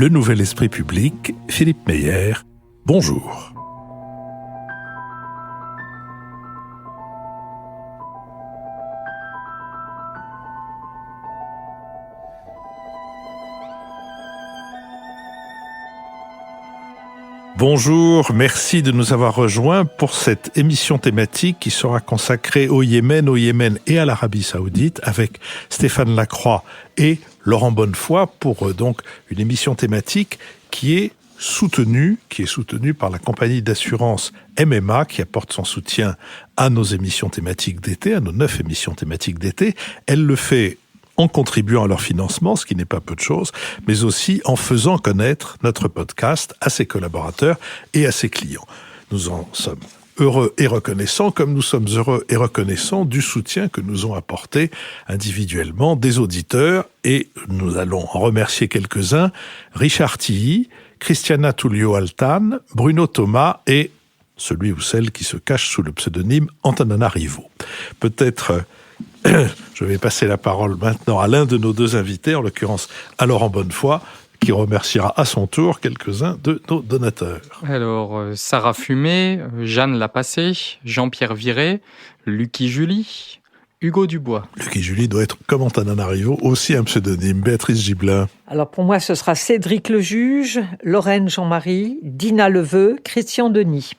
Le Nouvel Esprit Public, Philippe Meyer, bonjour. Bonjour, merci de nous avoir rejoints pour cette émission thématique qui sera consacrée au Yémen et à l'Arabie Saoudite avec Stéphane Lacroix et Laurent Bonnefoy pour donc une émission thématique qui est soutenue par la compagnie d'assurance MMA qui apporte son soutien à nos émissions thématiques d'été, à nos 9 émissions thématiques d'été. Elle le fait en contribuant à leur financement, ce qui n'est pas peu de choses, mais aussi en faisant connaître notre podcast à ses collaborateurs et à ses clients. Nous en sommes heureux et reconnaissants, comme nous sommes heureux et reconnaissants du soutien que nous ont apporté individuellement des auditeurs, et nous allons en remercier quelques-uns: Richard Tilly, Christiana Tullio-Altan, Bruno Thomas et celui ou celle qui se cache sous le pseudonyme Antananarivo. Peut-être je vais passer la parole maintenant à l'un de nos deux invités, en l'occurrence à Laurent Bonnefoy, qui remerciera à son tour quelques-uns de nos donateurs. Alors, Sarah Fumé, Jeanne Lapassé, Jean-Pierre Viré, Lucky Julie, Hugo Dubois. Lucky Julie doit être, comme Antananarivo, aussi un pseudonyme. Béatrice Gibelin. Alors pour moi, ce sera Cédric Lejuge, Lorraine Jean-Marie, Dina Leveux, Christian Denis.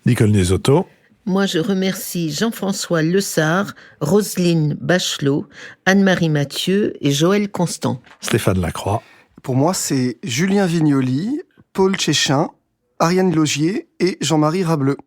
Nicole Nesotto. Moi, je remercie Jean-François Lessard, Roselyne Bachelot, Anne-Marie Mathieu et Joël Constant. Stéphane Lacroix. Pour moi, c'est Julien Vignoli, Paul Tchéchin, Ariane Logier et Jean-Marie Rableux.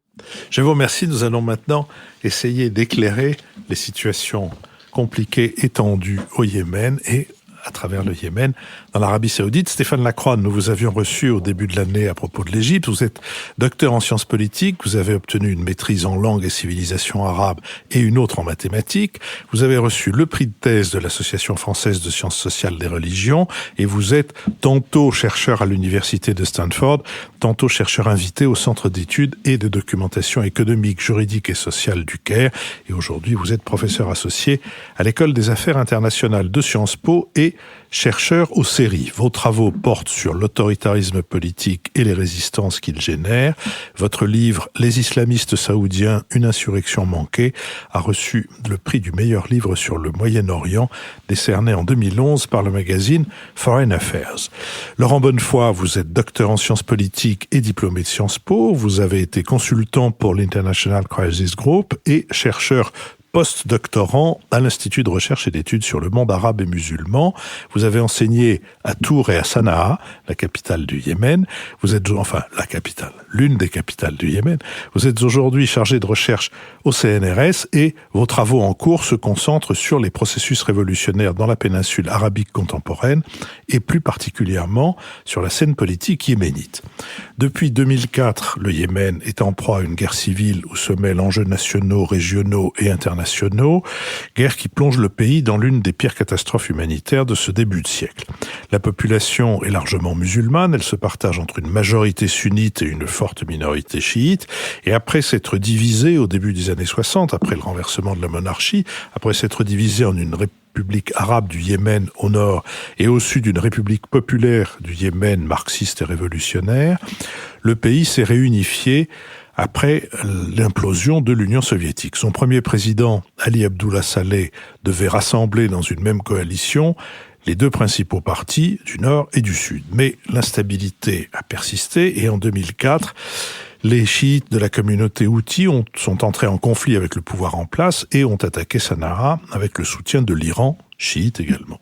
Je vous remercie. Nous allons maintenant essayer d'éclairer les situations compliquées et tendues au Yémen et à travers le Yémen, dans l'Arabie Saoudite. Stéphane Lacroix, nous vous avions reçu au début de l'année à propos de l'Égypte. Vous êtes docteur en sciences politiques, vous avez obtenu une maîtrise en langue et civilisation arabe et une autre en mathématiques. Vous avez reçu le prix de thèse de l'Association française de sciences sociales des religions et vous êtes tantôt chercheur à l'université de Stanford, tantôt chercheur invité au Centre d'études et de documentation économique, juridique et sociale du Caire. Et aujourd'hui, vous êtes professeur associé à l'École des affaires internationales de Sciences Po et chercheur au CERI. Vos travaux portent sur l'autoritarisme politique et les résistances qu'il génère. Votre livre « Les islamistes saoudiens, une insurrection manquée » a reçu le prix du meilleur livre sur le Moyen-Orient, décerné en 2011 par le magazine Foreign Affairs. Laurent Bonnefoy, vous êtes docteur en sciences politiques et diplômé de Sciences Po. Vous avez été consultant pour l'International Crisis Group et chercheur post-doctorant à l'Institut de recherche et d'études sur le monde arabe et musulman. Vous avez enseigné à Tours et à Sanaa, la capitale du Yémen. Vous êtes, l'une des capitales du Yémen. Vous êtes aujourd'hui chargé de recherche au CNRS et vos travaux en cours se concentrent sur les processus révolutionnaires dans la péninsule arabique contemporaine et plus particulièrement sur la scène politique yéménite. Depuis 2004, le Yémen est en proie à une guerre civile où se mêlent enjeux nationaux, régionaux et internationaux, guerre qui plonge le pays dans l'une des pires catastrophes humanitaires de ce début de siècle. La population est largement musulmane, elle se partage entre une majorité sunnite et une forte minorité chiite, et après s'être divisée au début des années 60, après le renversement de la monarchie, après s'être divisée en une République arabe du Yémen au nord et au sud d'une République populaire du Yémen marxiste et révolutionnaire, le pays s'est réunifié après l'implosion de l'Union soviétique. Son premier président, Ali Abdullah Saleh, devait rassembler dans une même coalition les deux principaux partis du Nord et du Sud. Mais l'instabilité a persisté et en 2004, les chiites de la communauté Houthi sont entrés en conflit avec le pouvoir en place et ont attaqué Sanaa avec le soutien de l'Iran, chiite également.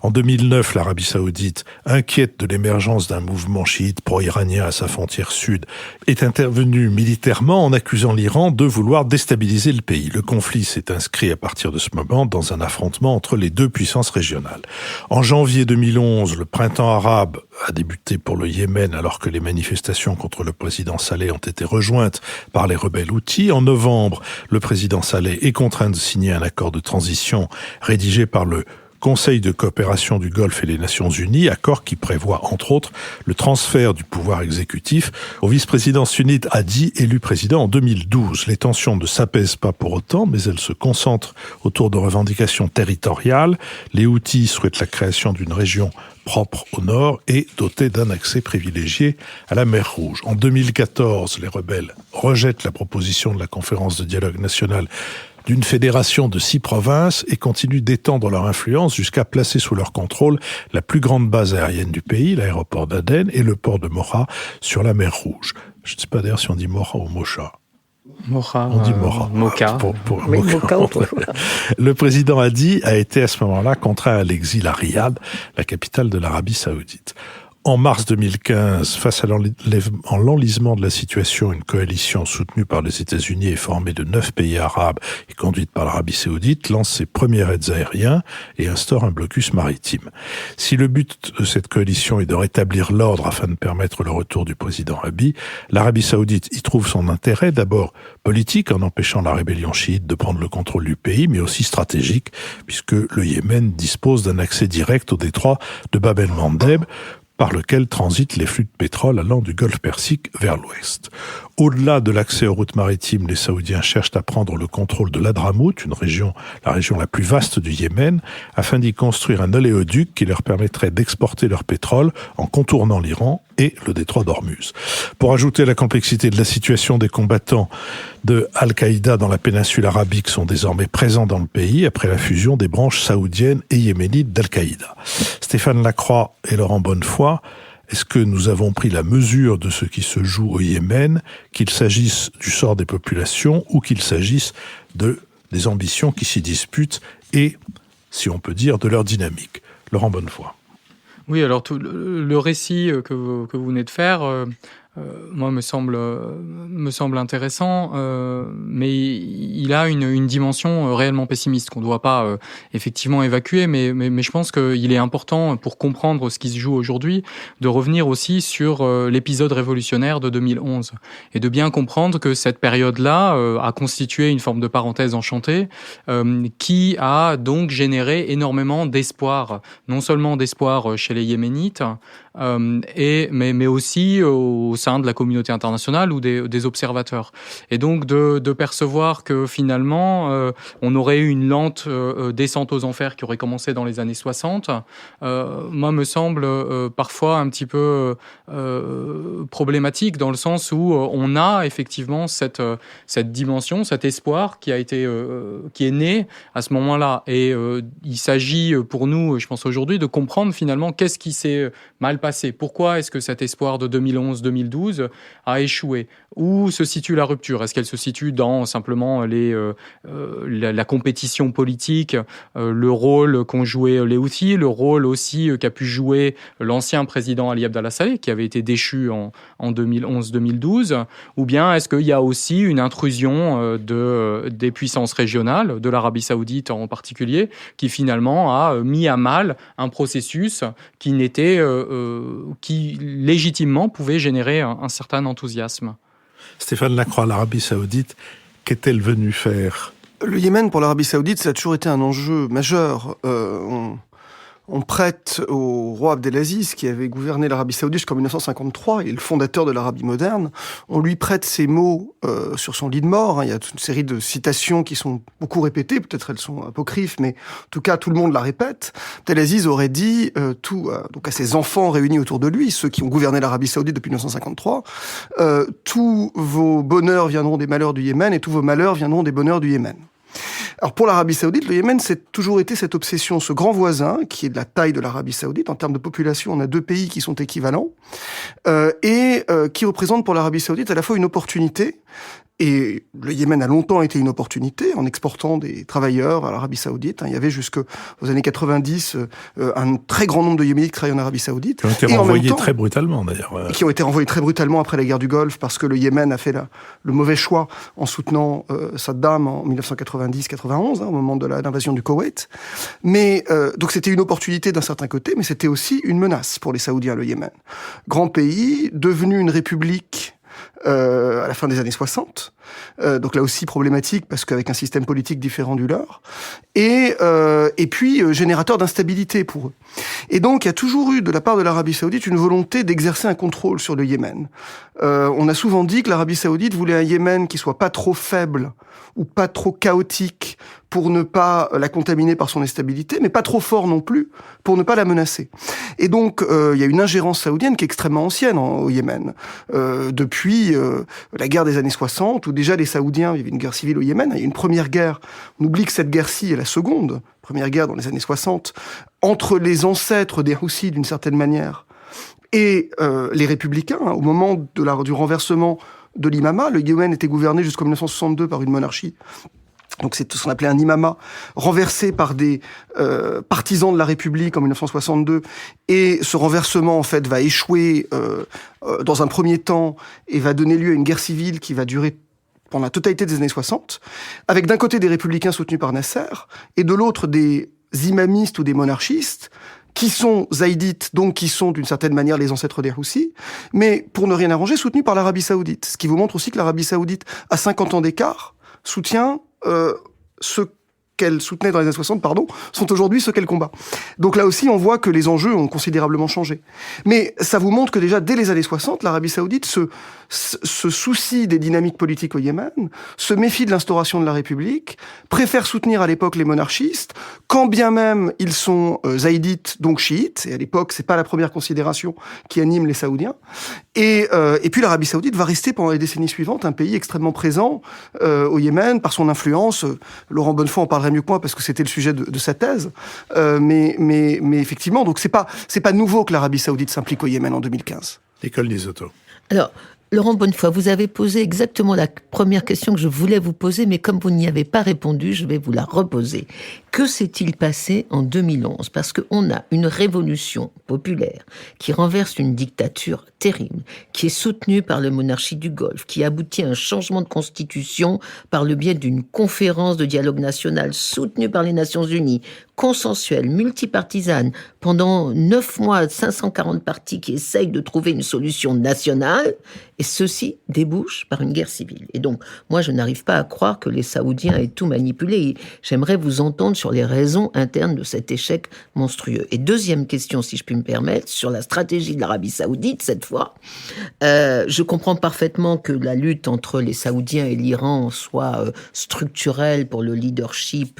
En 2009, l'Arabie Saoudite, inquiète de l'émergence d'un mouvement chiite pro-iranien à sa frontière sud, est intervenue militairement en accusant l'Iran de vouloir déstabiliser le pays. Le conflit s'est inscrit à partir de ce moment dans un affrontement entre les deux puissances régionales. En janvier 2011, le printemps arabe a débuté pour le Yémen alors que les manifestations contre le président Saleh ont été rejointes par les rebelles Houthis. En novembre, le président Saleh est contraint de signer un accord de transition rédigé par le Conseil de coopération du Golfe et les Nations Unies, accord qui prévoit entre autres le transfert du pouvoir exécutif au vice-président sunnite Hadi, élu président en 2012. Les tensions ne s'apaisent pas pour autant, mais elles se concentrent autour de revendications territoriales. Les Houthis souhaitent la création d'une région propre au nord et dotée d'un accès privilégié à la mer Rouge. En 2014, les rebelles rejettent la proposition de la conférence de dialogue national d'une fédération de 6 provinces et continuent d'étendre leur influence jusqu'à placer sous leur contrôle la plus grande base aérienne du pays, l'aéroport d'Aden, et le port de Mocha sur la mer Rouge. Je ne sais pas d'ailleurs si on dit Mocha ou Mocha. Mocha, On dit Mocha. Mocha. Mocha autrefois. Le président Hadi a été à ce moment-là contraint à l'exil à Riyad, la capitale de l'Arabie Saoudite. En mars 2015, face à l'enlisement de la situation, une coalition soutenue par les États-Unis et formée de 9 pays arabes et conduite par l'Arabie Saoudite lance ses premiers raids aériens et instaure un blocus maritime. Si le but de cette coalition est de rétablir l'ordre afin de permettre le retour du président Hadi, l'Arabie Saoudite y trouve son intérêt, d'abord politique en empêchant la rébellion chiite de prendre le contrôle du pays, mais aussi stratégique puisque le Yémen dispose d'un accès direct au détroit de Bab el-Mandeb, par lequel transitent les flux de pétrole allant du Golfe Persique vers l'ouest. Au-delà de l'accès aux routes maritimes, les Saoudiens cherchent à prendre le contrôle de l'Hadramout, la région la plus vaste du Yémen, afin d'y construire un oléoduc qui leur permettrait d'exporter leur pétrole en contournant l'Iran et le détroit d'Ormuz. Pour ajouter la complexité de la situation, des combattants de Al-Qaïda dans la péninsule arabique sont désormais présents dans le pays après la fusion des branches saoudiennes et yéménites d'Al-Qaïda. Stéphane Lacroix et Laurent Bonnefoy, est-ce que nous avons pris la mesure de ce qui se joue au Yémen, qu'il s'agisse du sort des populations ou qu'il s'agisse des ambitions qui s'y disputent et, si on peut dire, de leur dynamique? Laurent Bonnefoy. Oui, alors le récit que vous venez de faire, moi me semble intéressant, mais il a une dimension réellement pessimiste qu'on ne doit pas effectivement évacuer, mais je pense qu'il est important pour comprendre ce qui se joue aujourd'hui de revenir aussi sur l'épisode révolutionnaire de 2011 et de bien comprendre que cette période-là a constitué une forme de parenthèse enchantée qui a donc généré énormément d'espoir, non seulement d'espoir chez les Yéménites, mais aussi au sein de la communauté internationale ou des observateurs. Et donc de percevoir que finalement on aurait eu une lente descente aux enfers qui aurait commencé dans les années 60, moi me semble parfois un petit peu problématique dans le sens où on a effectivement cette dimension, cet espoir qui est né à ce moment-là. Et il s'agit pour nous, je pense aujourd'hui, de comprendre finalement qu'est-ce qui s'est mal passé. Pourquoi est-ce que cet espoir de 2011-2012 a échoué? Où se situe la rupture? Est-ce qu'elle se situe dans simplement la compétition politique, le rôle qu'ont joué les Houthis, le rôle aussi qu'a pu jouer l'ancien président Ali Abdallah Saleh, qui avait été déchu en 2011-2012? Ou bien est-ce qu'il y a aussi une intrusion des puissances régionales, de l'Arabie Saoudite en particulier, qui finalement a mis à mal un processus qui légitimement pouvait générer un certain enthousiasme? Stéphane Lacroix, l'Arabie Saoudite, qu'est-elle venue faire? Le Yémen, pour l'Arabie Saoudite, ça a toujours été un enjeu majeur. On prête au roi Abdelaziz, qui avait gouverné l'Arabie Saoudite jusqu'en 1953, il est le fondateur de l'Arabie moderne. On lui prête ces mots sur son lit de mort. Il y a toute une série de citations qui sont beaucoup répétées, peut-être elles sont apocryphes, mais en tout cas tout le monde la répète. Abdelaziz aurait dit donc à ses enfants réunis autour de lui, ceux qui ont gouverné l'Arabie Saoudite depuis 1953, tous vos bonheurs viendront des malheurs du Yémen et tous vos malheurs viendront des bonheurs du Yémen. Alors pour l'Arabie Saoudite, le Yémen, c'est toujours été cette obsession, ce grand voisin qui est de la taille de l'Arabie Saoudite. En termes de population, on a 2 pays qui sont équivalents et qui représentent pour l'Arabie Saoudite à la fois une opportunité. Et le Yémen a longtemps été une opportunité en exportant des travailleurs à l'Arabie Saoudite. Il y avait jusqu'aux années 90 un très grand nombre de Yéménites qui travaillaient en Arabie Saoudite. Qui ont été renvoyés très brutalement d'ailleurs. Qui ont été renvoyés très brutalement après la guerre du Golfe parce que le Yémen a fait le mauvais choix en soutenant Saddam en 1990-91, au moment de l'invasion du Koweït. Mais donc c'était une opportunité d'un certain côté, mais c'était aussi une menace pour les Saoudiens, le Yémen. Grand pays, devenu une république à la fin des années 60. Donc là aussi problématique parce qu'avec un système politique différent du leur. Et puis générateur d'instabilité pour eux. Et donc il y a toujours eu de la part de l'Arabie Saoudite une volonté d'exercer un contrôle sur le Yémen. On a souvent dit que l'Arabie Saoudite voulait un Yémen qui soit pas trop faible ou pas trop chaotique pour ne pas la contaminer par son instabilité, mais pas trop fort non plus pour ne pas la menacer. Et donc, il y a une ingérence saoudienne qui est extrêmement ancienne au Yémen. Depuis la guerre des années 60, où déjà les Saoudiens, il y avait une guerre civile au Yémen, il y a une première guerre, on oublie que cette guerre-ci est la seconde, première guerre dans les années 60, entre les ancêtres des Houthis d'une certaine manière, et les républicains, au moment du renversement de l'imama. Le Yémen était gouverné jusqu'en 1962 par une monarchie. Donc c'est ce qu'on appelait un imama, renversé par des partisans de la République en 1962. Et ce renversement, en fait, va échouer dans un premier temps et va donner lieu à une guerre civile qui va durer pendant la totalité des années 60, avec d'un côté des républicains soutenus par Nasser, et de l'autre des imamistes ou des monarchistes, qui sont zaïdites, donc qui sont d'une certaine manière les ancêtres des Houthis, mais pour ne rien arranger, soutenus par l'Arabie Saoudite. Ce qui vous montre aussi que l'Arabie Saoudite, à 50 ans d'écart, soutient ceux qu'elle soutenait dans les années 60, sont aujourd'hui ceux qu'elle combat. Donc là aussi, on voit que les enjeux ont considérablement changé. Mais ça vous montre que déjà, dès les années 60, l'Arabie Saoudite se soucie des dynamiques politiques au Yémen, se méfie de l'instauration de la République, préfère soutenir à l'époque les monarchistes, quand bien même ils sont zaïdites, donc chiites, et à l'époque, c'est pas la première considération qui anime les Saoudiens. Et puis l'Arabie Saoudite va rester pendant les décennies suivantes un pays extrêmement présent au Yémen par son influence. Laurent Bonnefoy en parlerait mieux que moi parce que c'était le sujet de sa thèse. Mais effectivement, donc c'est pas nouveau que l'Arabie Saoudite s'implique au Yémen en 2015. Nicole Lisoto. Alors, Laurent Bonnefoy, vous avez posé exactement la première question que je voulais vous poser, mais comme vous n'y avez pas répondu, je vais vous la reposer. Que s'est-il passé en 2011 ? Parce qu'on a une révolution populaire qui renverse une dictature terrible, qui est soutenue par la monarchie du Golfe, qui aboutit à un changement de constitution par le biais d'une conférence de dialogue national soutenue par les Nations Unies, consensuelle, multipartisane, pendant 9 mois, 540 partis qui essayent de trouver une solution nationale, et ceci débouche par une guerre civile. Et donc, moi, je n'arrive pas à croire que les Saoudiens aient tout manipulé. J'aimerais vous entendre sur les raisons internes de cet échec monstrueux. Et deuxième question, si je puis me permettre, sur la stratégie de l'Arabie Saoudite, cette fois. Je comprends parfaitement que la lutte entre les Saoudiens et l'Iran soit structurelle pour le leadership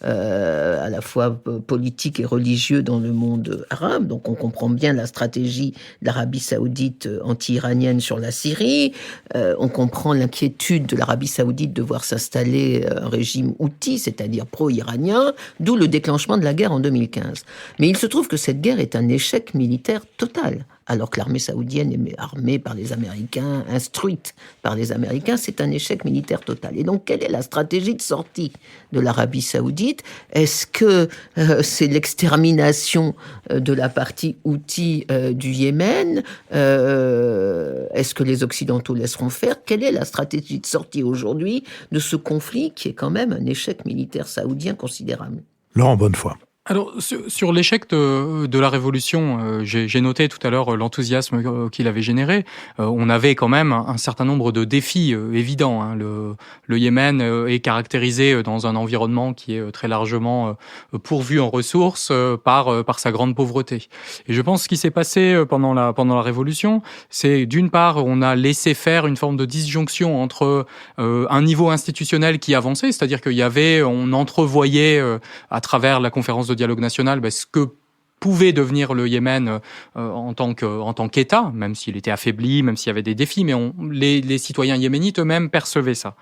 à la fois politique et religieux dans le monde arabe. Donc on comprend bien la stratégie de l'Arabie Saoudite anti-iranienne sur la Syrie. On comprend l'inquiétude de l'Arabie Saoudite de voir s'installer un régime houthi, c'est-à-dire pro-iranien, d'où le déclenchement de la guerre en 2015. Mais il se trouve que cette guerre est un échec militaire total. Alors que l'armée saoudienne est armée par les Américains, instruite par les Américains, c'est un échec militaire total. Et donc, quelle est la stratégie de sortie de l'Arabie Saoudite ? Est-ce que c'est l'extermination de la partie houthi du Yémen ? Est-ce que les Occidentaux laisseront faire ? Quelle est la stratégie de sortie aujourd'hui de ce conflit qui est quand même un échec militaire saoudien considérable ? Laurent Bonnefoy. Alors, sur l'échec de la révolution, j'ai noté tout à l'heure l'enthousiasme qu'il avait généré. On avait quand même un certain nombre de défis évidents. Hein. Le Yémen est caractérisé dans un environnement qui est très largement pourvu en ressources par sa grande pauvreté. Et je pense ce qui s'est passé pendant la révolution, c'est d'une part, on a laissé faire une forme de disjonction entre un niveau institutionnel qui avançait, c'est-à-dire on entrevoyait à travers la conférence de dialogue national, ce que pouvait devenir le Yémen en tant qu'État, même s'il était affaibli, même s'il y avait des défis, mais les citoyens yéménites eux-mêmes percevaient ça.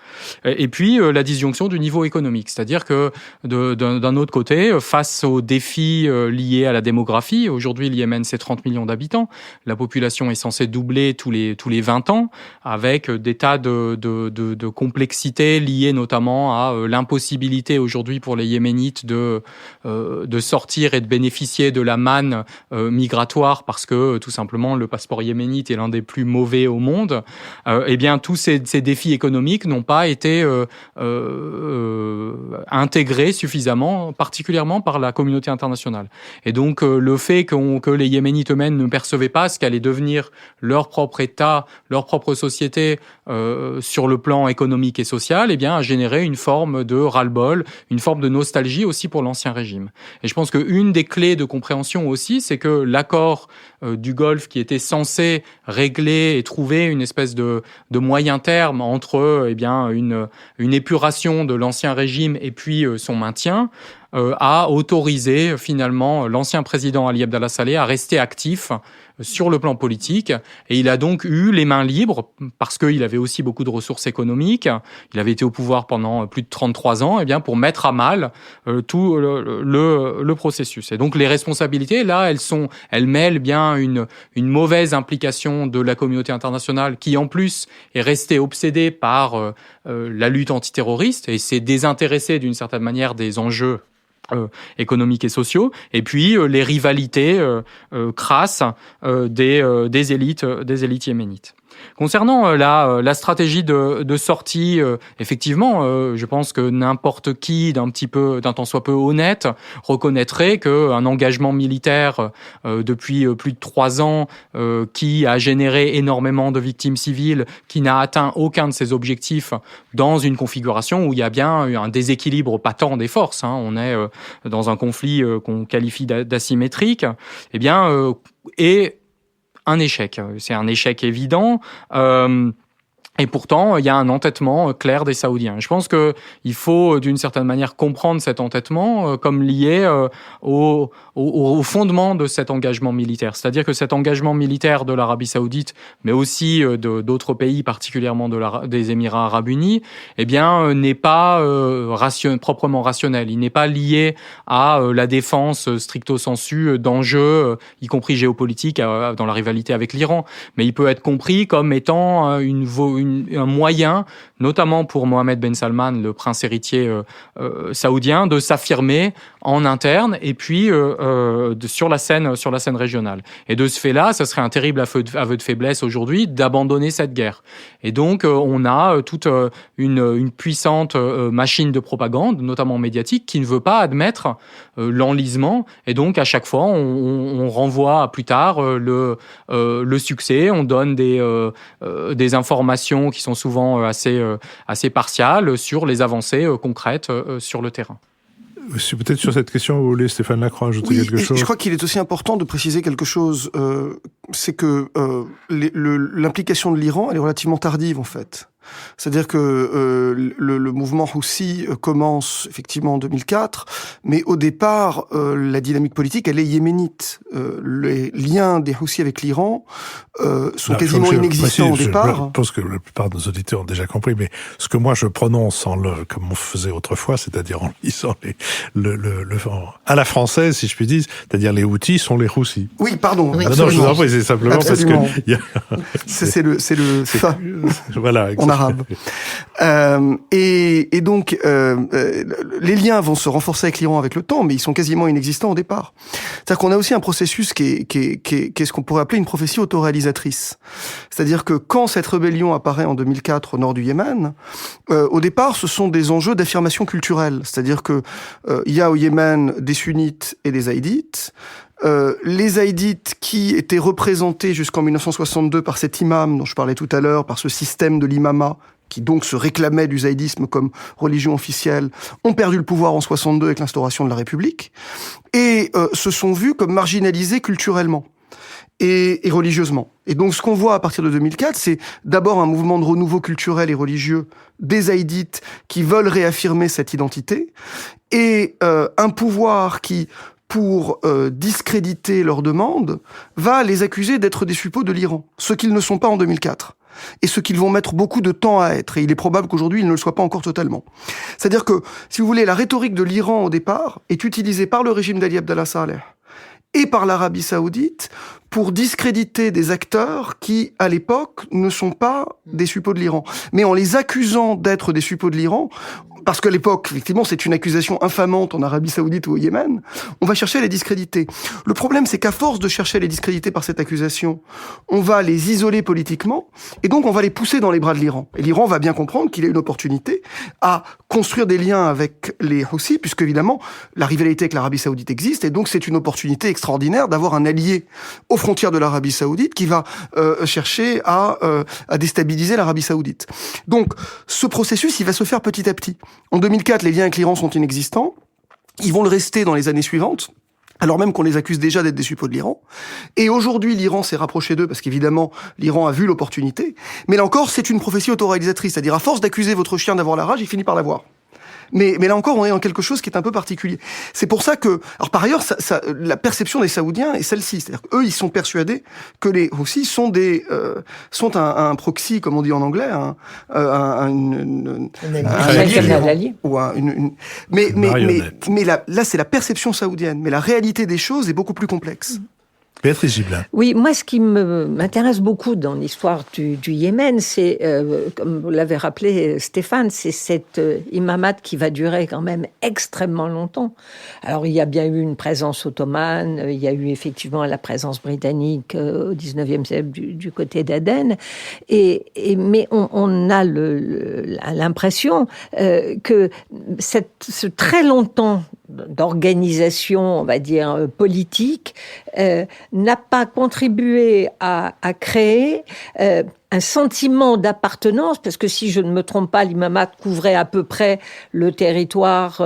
Et puis la disjonction du niveau économique, c'est-à-dire que d'un autre côté, face aux défis liés à la démographie, aujourd'hui le Yémen c'est 30 millions d'habitants, la population est censée doubler tous les 20 ans, avec des tas de complexités liées notamment à l'impossibilité aujourd'hui pour les Yéménites de sortir et de bénéficier de la manne migratoire parce que tout simplement le passeport yéménite est l'un des plus mauvais au monde. Eh bien tous ces défis économiques n'ont pas été intégrée suffisamment, particulièrement par la communauté internationale. Et donc le fait que les Yéménites eux-mêmes ne percevaient pas ce qu'allait devenir leur propre État, leur propre société sur le plan économique et social, a généré une forme de ras-le-bol, une forme de nostalgie aussi pour l'ancien régime. Et je pense qu'une des clés de compréhension aussi, c'est que l'accord du Golfe qui était censé régler et trouver une espèce de moyen terme entre une épuration de l'ancien régime et puis son maintien, a autorisé finalement l'ancien président Ali Abdallah Saleh à rester actif sur le plan politique, et il a donc eu les mains libres parce qu'il avait aussi beaucoup de ressources économiques. Il avait été au pouvoir pendant plus de 33 ans, pour mettre à mal tout le processus. Et donc les responsabilités là, elles mêlent bien une mauvaise implication de la communauté internationale qui en plus est restée obsédée par la lutte antiterroriste et s'est désintéressée d'une certaine manière des enjeux économiques et sociaux, et puis les rivalités crasses des élites yéménites. Concernant la stratégie de sortie, effectivement, je pense que n'importe qui d'un tant soit peu honnête reconnaîtrait qu'un engagement militaire depuis plus de 3 ans qui a généré énormément de victimes civiles, qui n'a atteint aucun de ses objectifs dans une configuration où il y a bien un déséquilibre patent des forces, on est dans un conflit qu'on qualifie d'asymétrique, et un échec. C'est un échec évident. Et pourtant, il y a un entêtement clair des Saoudiens. Je pense qu'il faut, d'une certaine manière, comprendre cet entêtement comme lié au fondement de cet engagement militaire. C'est-à-dire que cet engagement militaire de l'Arabie Saoudite, mais aussi d'autres pays, particulièrement des Émirats Arabes Unis, n'est pas proprement rationnel. Il n'est pas lié à la défense stricto sensu d'enjeux, y compris géopolitiques, dans la rivalité avec l'Iran. Mais il peut être compris comme étant un moyen, notamment pour Mohammed Ben Salman, le prince héritier saoudien, de s'affirmer en interne et puis sur la scène régionale. Et de ce fait-là, ça serait un terrible aveu de faiblesse aujourd'hui d'abandonner cette guerre. Et donc, on a toute une puissante machine de propagande, notamment médiatique, qui ne veut pas admettre l'enlisement. Et donc, à chaque fois, on renvoie à plus tard le succès. On donne des informations qui sont souvent assez partiales sur les avancées concrètes sur le terrain. Peut-être sur cette question, vous voulez, Stéphane Lacroix, ajouter quelque chose ? Je crois qu'il est aussi important de préciser quelque chose. C'est que l'implication de l'Iran, elle est relativement tardive, en fait. C'est-à-dire que le mouvement Houthi commence effectivement en 2004, mais au départ, la dynamique politique, elle est yéménite. Les liens des Houthis avec l'Iran sont quasiment inexistants au départ. Je pense que la plupart de nos auditeurs ont déjà compris, mais ce que moi je prononce comme on faisait autrefois, c'est-à-dire en lisant à la française, si je puis dire, c'est-à-dire les Houthis sont les Houthis. Oui, pardon. Oui, non, je vous en prie, c'est simplement absolument. Parce que c'est le fa. Voilà, en arabe. Et donc, les liens vont se renforcer avec l'Iran avec le temps, mais ils sont quasiment inexistants au départ. C'est-à-dire qu'on a aussi un processus qui est ce qu'on pourrait appeler une prophétie autoréalisatrice. C'est-à-dire que quand cette rébellion apparaît en 2004 au nord du Yémen, au départ, ce sont des enjeux d'affirmation culturelle. C'est-à-dire que il y a au Yémen des sunnites et des zaïdites. Les zaïdites qui étaient représentés jusqu'en 1962 par cet imam dont je parlais tout à l'heure, par ce système de l'imama, qui donc se réclamait du zaïdisme comme religion officielle, ont perdu le pouvoir en 62 avec l'instauration de la République, et se sont vus comme marginalisés culturellement et religieusement. Et donc ce qu'on voit à partir de 2004, c'est d'abord un mouvement de renouveau culturel et religieux des zaïdites qui veulent réaffirmer cette identité, et un pouvoir qui, pour discréditer leurs demandes, va les accuser d'être des suppôts de l'Iran, ce qu'ils ne sont pas en 2004. Et ce qu'ils vont mettre beaucoup de temps à être. Et il est probable qu'aujourd'hui, ils ne le soient pas encore totalement. C'est-à-dire que, si vous voulez, la rhétorique de l'Iran, au départ, est utilisée par le régime d'Ali Abdallah Saleh et par l'Arabie Saoudite pour discréditer des acteurs qui, à l'époque, ne sont pas des suppôts de l'Iran. Mais en les accusant d'être des suppôts de l'Iran, parce qu'à l'époque, effectivement, c'est une accusation infamante en Arabie Saoudite ou au Yémen, on va chercher à les discréditer. Le problème, c'est qu'à force de chercher à les discréditer par cette accusation, on va les isoler politiquement, et donc on va les pousser dans les bras de l'Iran. Et l'Iran va bien comprendre qu'il a une opportunité à construire des liens avec les Houthis, puisque évidemment, la rivalité avec l'Arabie Saoudite existe, et donc c'est une opportunité extraordinaire d'avoir un allié aux frontières de l'Arabie Saoudite qui va chercher à déstabiliser l'Arabie Saoudite. Donc, ce processus, il va se faire petit à petit. En 2004, les liens avec l'Iran sont inexistants. Ils vont le rester dans les années suivantes, alors même qu'on les accuse déjà d'être des suppôts de l'Iran. Et aujourd'hui, l'Iran s'est rapproché d'eux, parce qu'évidemment, l'Iran a vu l'opportunité. Mais là encore, c'est une prophétie autoréalisatrice. C'est-à-dire, à force d'accuser votre chien d'avoir la rage, il finit par l'avoir. Mais là encore, on est dans quelque chose qui est un peu particulier. C'est pour ça que, alors par ailleurs, la perception des Saoudiens est celle-ci. C'est-à-dire qu'eux, ils sont persuadés que les Houthis sont un proxy, comme on dit en anglais, mais là, c'est la perception saoudienne. Mais la réalité des choses est beaucoup plus complexe. Béatrice Gibelin. Oui, moi, ce qui m'intéresse beaucoup dans l'histoire du Yémen, c'est, comme vous l'avez rappelé, Stéphane, c'est cette imamate qui va durer quand même extrêmement longtemps. Alors, il y a bien eu une présence ottomane, il y a eu effectivement la présence britannique au 19e siècle du côté d'Aden, mais on a l'impression que ce très longtemps d'organisation, on va dire, politique, n'a pas contribué à créer un sentiment d'appartenance, parce que si je ne me trompe pas, l'imamate couvrait à peu près le territoire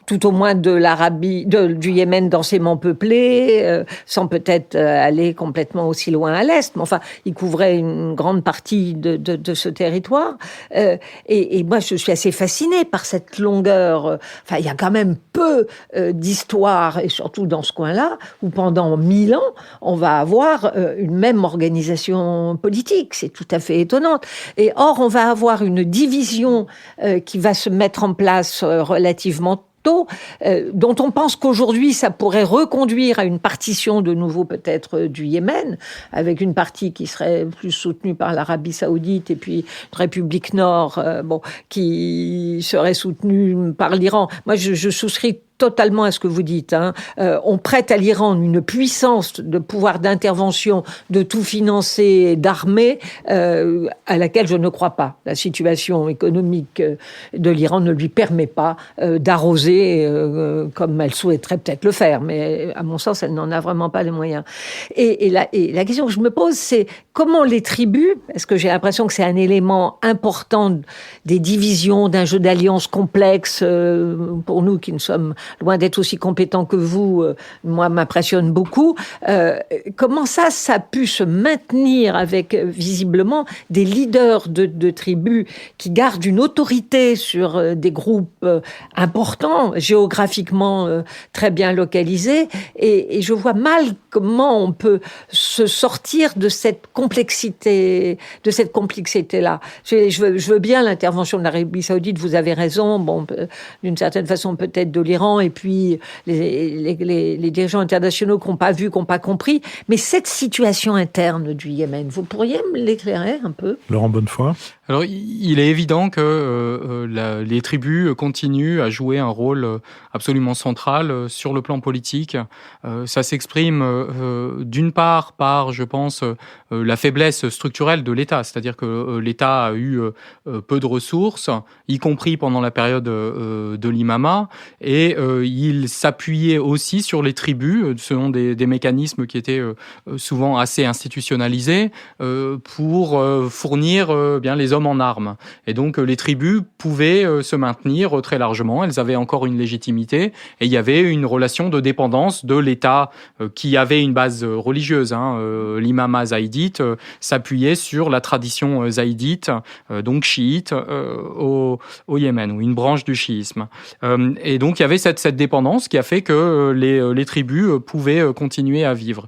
tout au moins de l'Arabie, du Yémen densément peuplé, sans peut-être aller complètement aussi loin à l'est, mais enfin, il couvrait une grande partie de ce territoire. Et moi, je suis assez fascinée par cette longueur. Enfin, il y a quand même peu d'histoire, et surtout dans ce coin-là, où pendant 1000 ans, on va avoir une même organisation politique. C'est tout à fait étonnant. Et or, on va avoir une division qui va se mettre en place relativement dont on pense qu'aujourd'hui ça pourrait reconduire à une partition de nouveau peut-être du Yémen, avec une partie qui serait plus soutenue par l'Arabie Saoudite et puis une République Nord qui serait soutenue par l'Iran. Moi je souscris totalement à ce que vous dites. On prête à l'Iran une puissance de pouvoir d'intervention, de tout financer, d'armer, à laquelle je ne crois pas. La situation économique de l'Iran ne lui permet pas d'arroser comme elle souhaiterait peut-être le faire, mais à mon sens, elle n'en a vraiment pas les moyens. Et la question que je me pose, c'est comment les tribus, parce que j'ai l'impression que c'est un élément important des divisions, d'un jeu d'alliance complexe, pour nous qui ne sommes loin d'être aussi compétent que vous, moi, m'impressionne beaucoup. Comment ça a pu se maintenir avec, visiblement, des leaders de tribus qui gardent une autorité sur des groupes importants, géographiquement très bien localisés, et je vois mal comment on peut se sortir de cette complexité-là. Je veux bien l'intervention de l'Arabie Saoudite, vous avez raison, bon, d'une certaine façon peut-être de l'Iran, et puis les dirigeants internationaux qui n'ont pas vu, qui n'ont pas compris. Mais cette situation interne du Yémen, vous pourriez me l'éclairer un peu ? Laurent Bonnefoy ? Alors, il est évident que les tribus continuent à jouer un rôle absolument central sur le plan politique. Ça s'exprime d'une part par, je pense, la faiblesse structurelle de l'État. C'est-à-dire que l'État a eu peu de ressources, y compris pendant la période de l'imama, et il s'appuyait aussi sur les tribus, selon des mécanismes qui étaient souvent assez institutionnalisés, pour fournir bien les hommes en armes. Et donc les tribus pouvaient se maintenir très largement, elles avaient encore une légitimité, et il y avait une relation de dépendance de l'État qui avait une base religieuse. L'imama zaïdite s'appuyait sur la tradition zaïdite, donc chiite, au Yémen, ou une branche du chiisme. Et donc il y avait cette dépendance qui a fait que les tribus pouvaient continuer à vivre.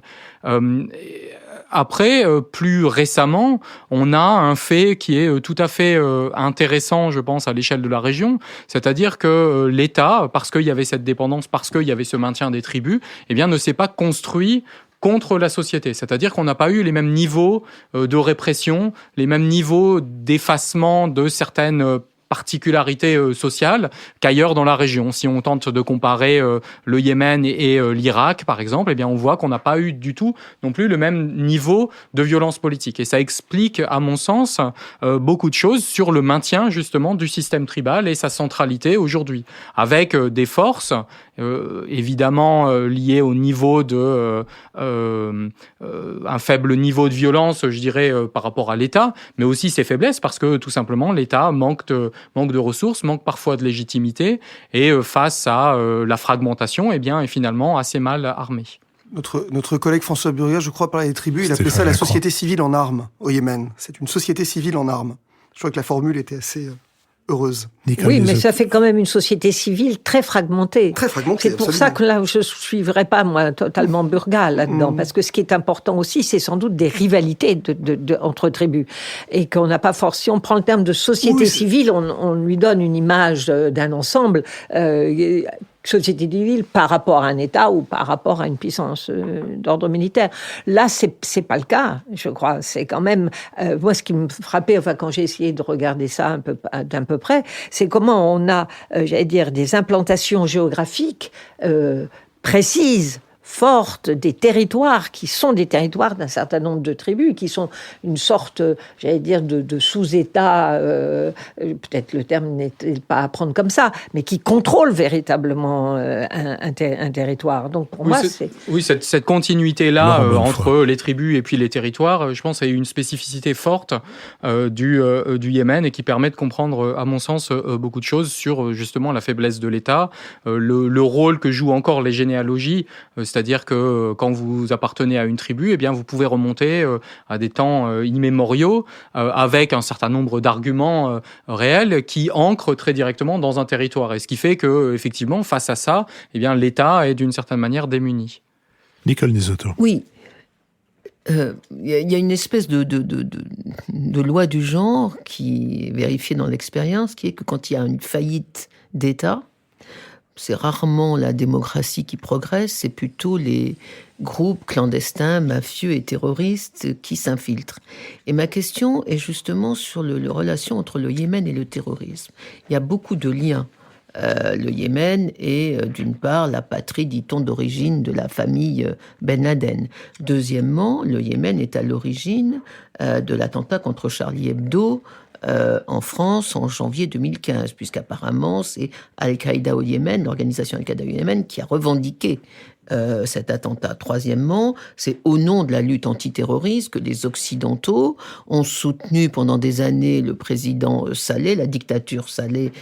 Après, plus récemment, on a un fait qui est tout à fait intéressant, je pense, à l'échelle de la région, c'est-à-dire que l'État, parce qu'il y avait cette dépendance, parce qu'il y avait ce maintien des tribus, eh bien, ne s'est pas construit contre la société. C'est-à-dire qu'on n'a pas eu les mêmes niveaux de répression, les mêmes niveaux d'effacement de certaines particularités sociales qu'ailleurs dans la région. Si on tente de comparer le Yémen et l'Irak, par exemple, eh bien, on voit qu'on n'a pas eu du tout non plus le même niveau de violence politique. Et ça explique, à mon sens, beaucoup de choses sur le maintien, justement, du système tribal et sa centralité aujourd'hui, avec des forces, évidemment liées au niveau de un faible niveau de violence, je dirais, par rapport à l'État, mais aussi ses faiblesses, parce que, tout simplement, l'État manque de ressources, manque parfois de légitimité, et face à la fragmentation, eh bien, est finalement assez mal armé. Notre collègue François Burga, je crois, parlait des tribus, il appelait ça la société civile en armes au Yémen. C'est une société civile en armes. Je crois que la formule était assez heureuse. Oui, mais ça fait quand même une société civile très fragmentée. Très fragmentée, c'est pour ça que là, je ne suivrai pas, moi, totalement Burga là-dedans, parce que ce qui est important aussi, c'est sans doute des rivalités entre tribus. Et qu'on n'a pas forcément... Si on prend le terme de société civile, on lui donne une image d'un ensemble... société civile par rapport à un État ou par rapport à une puissance d'ordre militaire. Là, c'est pas le cas, je crois. C'est quand même moi ce qui me frappait, enfin quand j'ai essayé de regarder ça d'un peu près, c'est comment on a, j'allais dire, des implantations géographiques précises, fortes, des territoires qui sont des territoires d'un certain nombre de tribus, qui sont une sorte, j'allais dire, de sous-État, peut-être le terme n'est pas à prendre comme ça, mais qui contrôlent véritablement un territoire. Donc pour moi, c'est... Oui, cette continuité-là entre les tribus et puis les territoires, je pense, c'est une spécificité forte du Yémen et qui permet de comprendre, à mon sens, beaucoup de choses sur justement la faiblesse de l'État, le rôle que jouent encore les généalogies, c'est-à-dire que quand vous appartenez à une tribu, eh bien, vous pouvez remonter à des temps immémoriaux avec un certain nombre d'arguments réels qui ancrent très directement dans un territoire. Et ce qui fait que, effectivement, face à ça, eh bien, l'État est d'une certaine manière démuni. Nicole Nisotto. Oui. Il y a une espèce de loi du genre qui est vérifiée dans l'expérience, qui est que quand il y a une faillite d'État, c'est rarement la démocratie qui progresse, c'est plutôt les groupes clandestins, mafieux et terroristes qui s'infiltrent. Et ma question est justement sur la relation entre le Yémen et le terrorisme. Il y a beaucoup de liens. Le Yémen est, d'une part, la patrie, dit-on, d'origine de la famille Ben Laden. Deuxièmement, le Yémen est à l'origine de l'attentat contre Charlie Hebdo, en France en janvier 2015, puisqu'apparemment c'est Al-Qaïda au Yémen, l'organisation Al-Qaïda au Yémen, qui a revendiqué cet attentat. Troisièmement, c'est au nom de la lutte antiterroriste que les Occidentaux ont soutenu pendant des années le président Saleh, la dictature Saleh,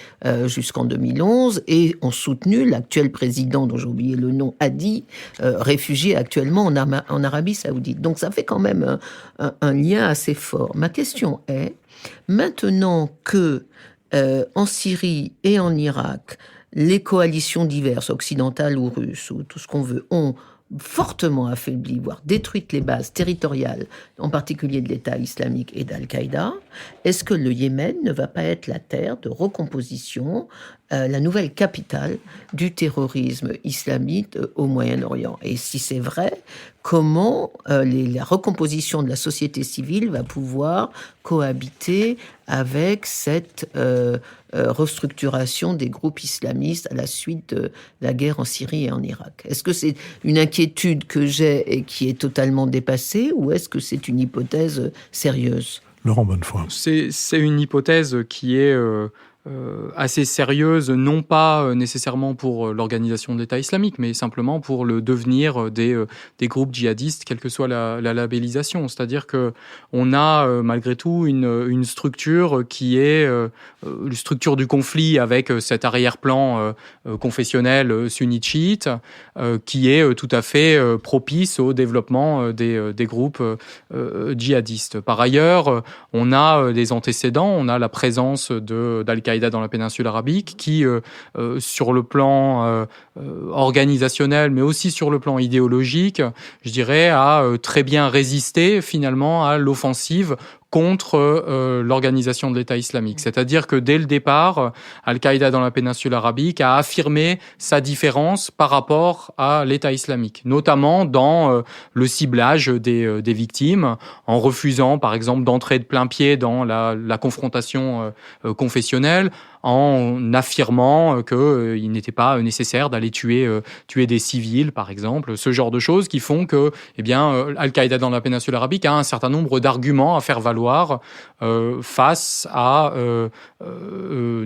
jusqu'en 2011, et ont soutenu l'actuel président, dont j'ai oublié le nom, Hadi, réfugié actuellement en Arabie Saoudite. Donc ça fait quand même un lien assez fort. Ma question est, maintenant que en Syrie et en Irak, les coalitions diverses, occidentales ou russes, ou tout ce qu'on veut, ont fortement affaibli, voire détruit les bases territoriales, en particulier de l'État islamique et d'Al-Qaïda, est-ce que le Yémen ne va pas être la terre de recomposition, la nouvelle capitale du terrorisme islamique au Moyen-Orient? Et si c'est vrai, comment la recomposition de la société civile va pouvoir cohabiter avec cette restructuration des groupes islamistes à la suite de la guerre en Syrie et en Irak? Est-ce que c'est une inquiétude que j'ai et qui est totalement dépassée, ou est-ce que c'est une hypothèse sérieuse? Laurent Bonnefoy. C'est une hypothèse qui est assez sérieuse, non pas nécessairement pour l'organisation de l'État islamique, mais simplement pour le devenir des groupes djihadistes, quelle que soit la labellisation. C'est-à-dire que on a malgré tout une structure qui est une structure du conflit avec cet arrière-plan confessionnel sunnite chiite, qui est tout à fait propice au développement des groupes djihadistes. Par ailleurs, on a des antécédents, on a la présence d'Al-Qaïda dans la péninsule arabique qui, sur le plan organisationnel, mais aussi sur le plan idéologique, je dirais, a très bien résisté finalement à l'offensive contre l'organisation de l'État islamique. C'est-à-dire que dès le départ, Al-Qaïda dans la péninsule arabique a affirmé sa différence par rapport à l'État islamique, notamment dans le ciblage des victimes, en refusant par exemple d'entrer de plein pied dans la confrontation confessionnelle, en affirmant qu'il n'était pas nécessaire d'aller tuer des civils, par exemple, ce genre de choses qui font que, Al-Qaïda dans la péninsule arabique a un certain nombre d'arguments à faire valoir face à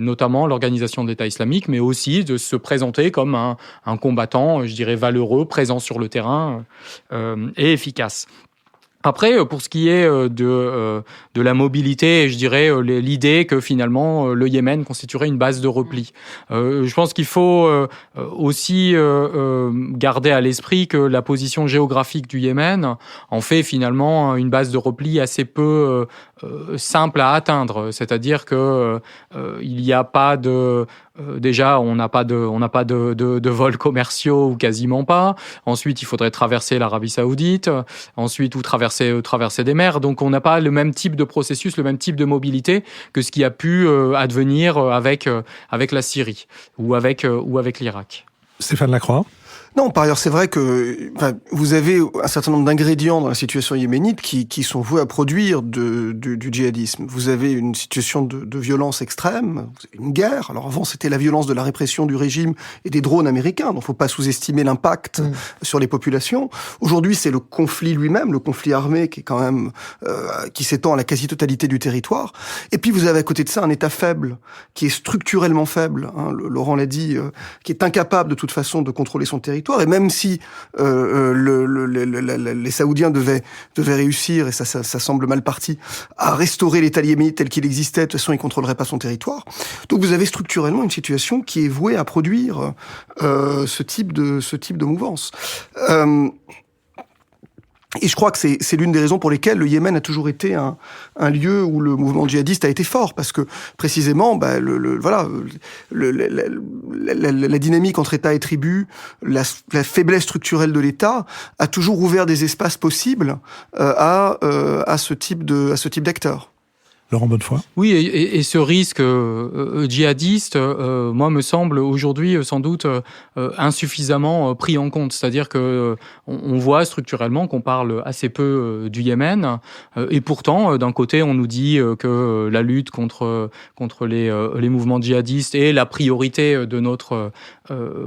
notamment l'organisation de l'État islamique, mais aussi de se présenter comme un combattant, je dirais, valeureux, présent sur le terrain et efficace. Après, pour ce qui est de la mobilité, je dirais l'idée que finalement le Yémen constituerait une base de repli. Je pense qu'il faut aussi garder à l'esprit que la position géographique du Yémen en fait finalement une base de repli assez peu simple à atteindre. C'est-à-dire que il n'y a pas de déjà, on n'a pas de vols commerciaux ou quasiment pas. Ensuite, il faudrait traverser l'Arabie Saoudite. Ensuite, ou traverser des mers. Donc, on n'a pas le même type de processus, le même type de mobilité que ce qui a pu advenir avec la Syrie ou avec l'Irak. Stéphane Lacroix. Non, par ailleurs, c'est vrai que vous avez un certain nombre d'ingrédients dans la situation yéménite qui sont voués à produire du djihadisme. Vous avez une situation de violence extrême, vous avez une guerre. Alors avant, c'était la violence de la répression du régime et des drones américains, donc il ne faut pas sous-estimer l'impact sur les populations. Aujourd'hui, c'est le conflit lui-même, le conflit armé qui est quand même qui s'étend à la quasi-totalité du territoire. Et puis vous avez à côté de ça un État faible, qui est structurellement faible, Laurent l'a dit, qui est incapable de toute façon de contrôler son territoire. Et même si les Saoudiens devaient réussir, et ça semble mal parti, à restaurer l'État yéménite tel qu'il existait, de toute façon, ils ne contrôleraient pas son territoire. Donc vous avez structurellement une situation qui est vouée à produire ce type de mouvance. Et je crois que c'est l'une des raisons pour lesquelles le Yémen a toujours été un lieu où le mouvement djihadiste a été fort, parce que précisément, la dynamique entre État et tribu, la faiblesse structurelle de l'État a toujours ouvert des espaces possibles à ce type d'acteurs. Laurent Bonnefoy. Oui, et ce risque djihadiste, moi, me semble aujourd'hui sans doute insuffisamment pris en compte. C'est-à-dire que on voit structurellement qu'on parle assez peu du Yémen, et pourtant, d'un côté, on nous dit que la lutte contre les mouvements djihadistes est la priorité de notre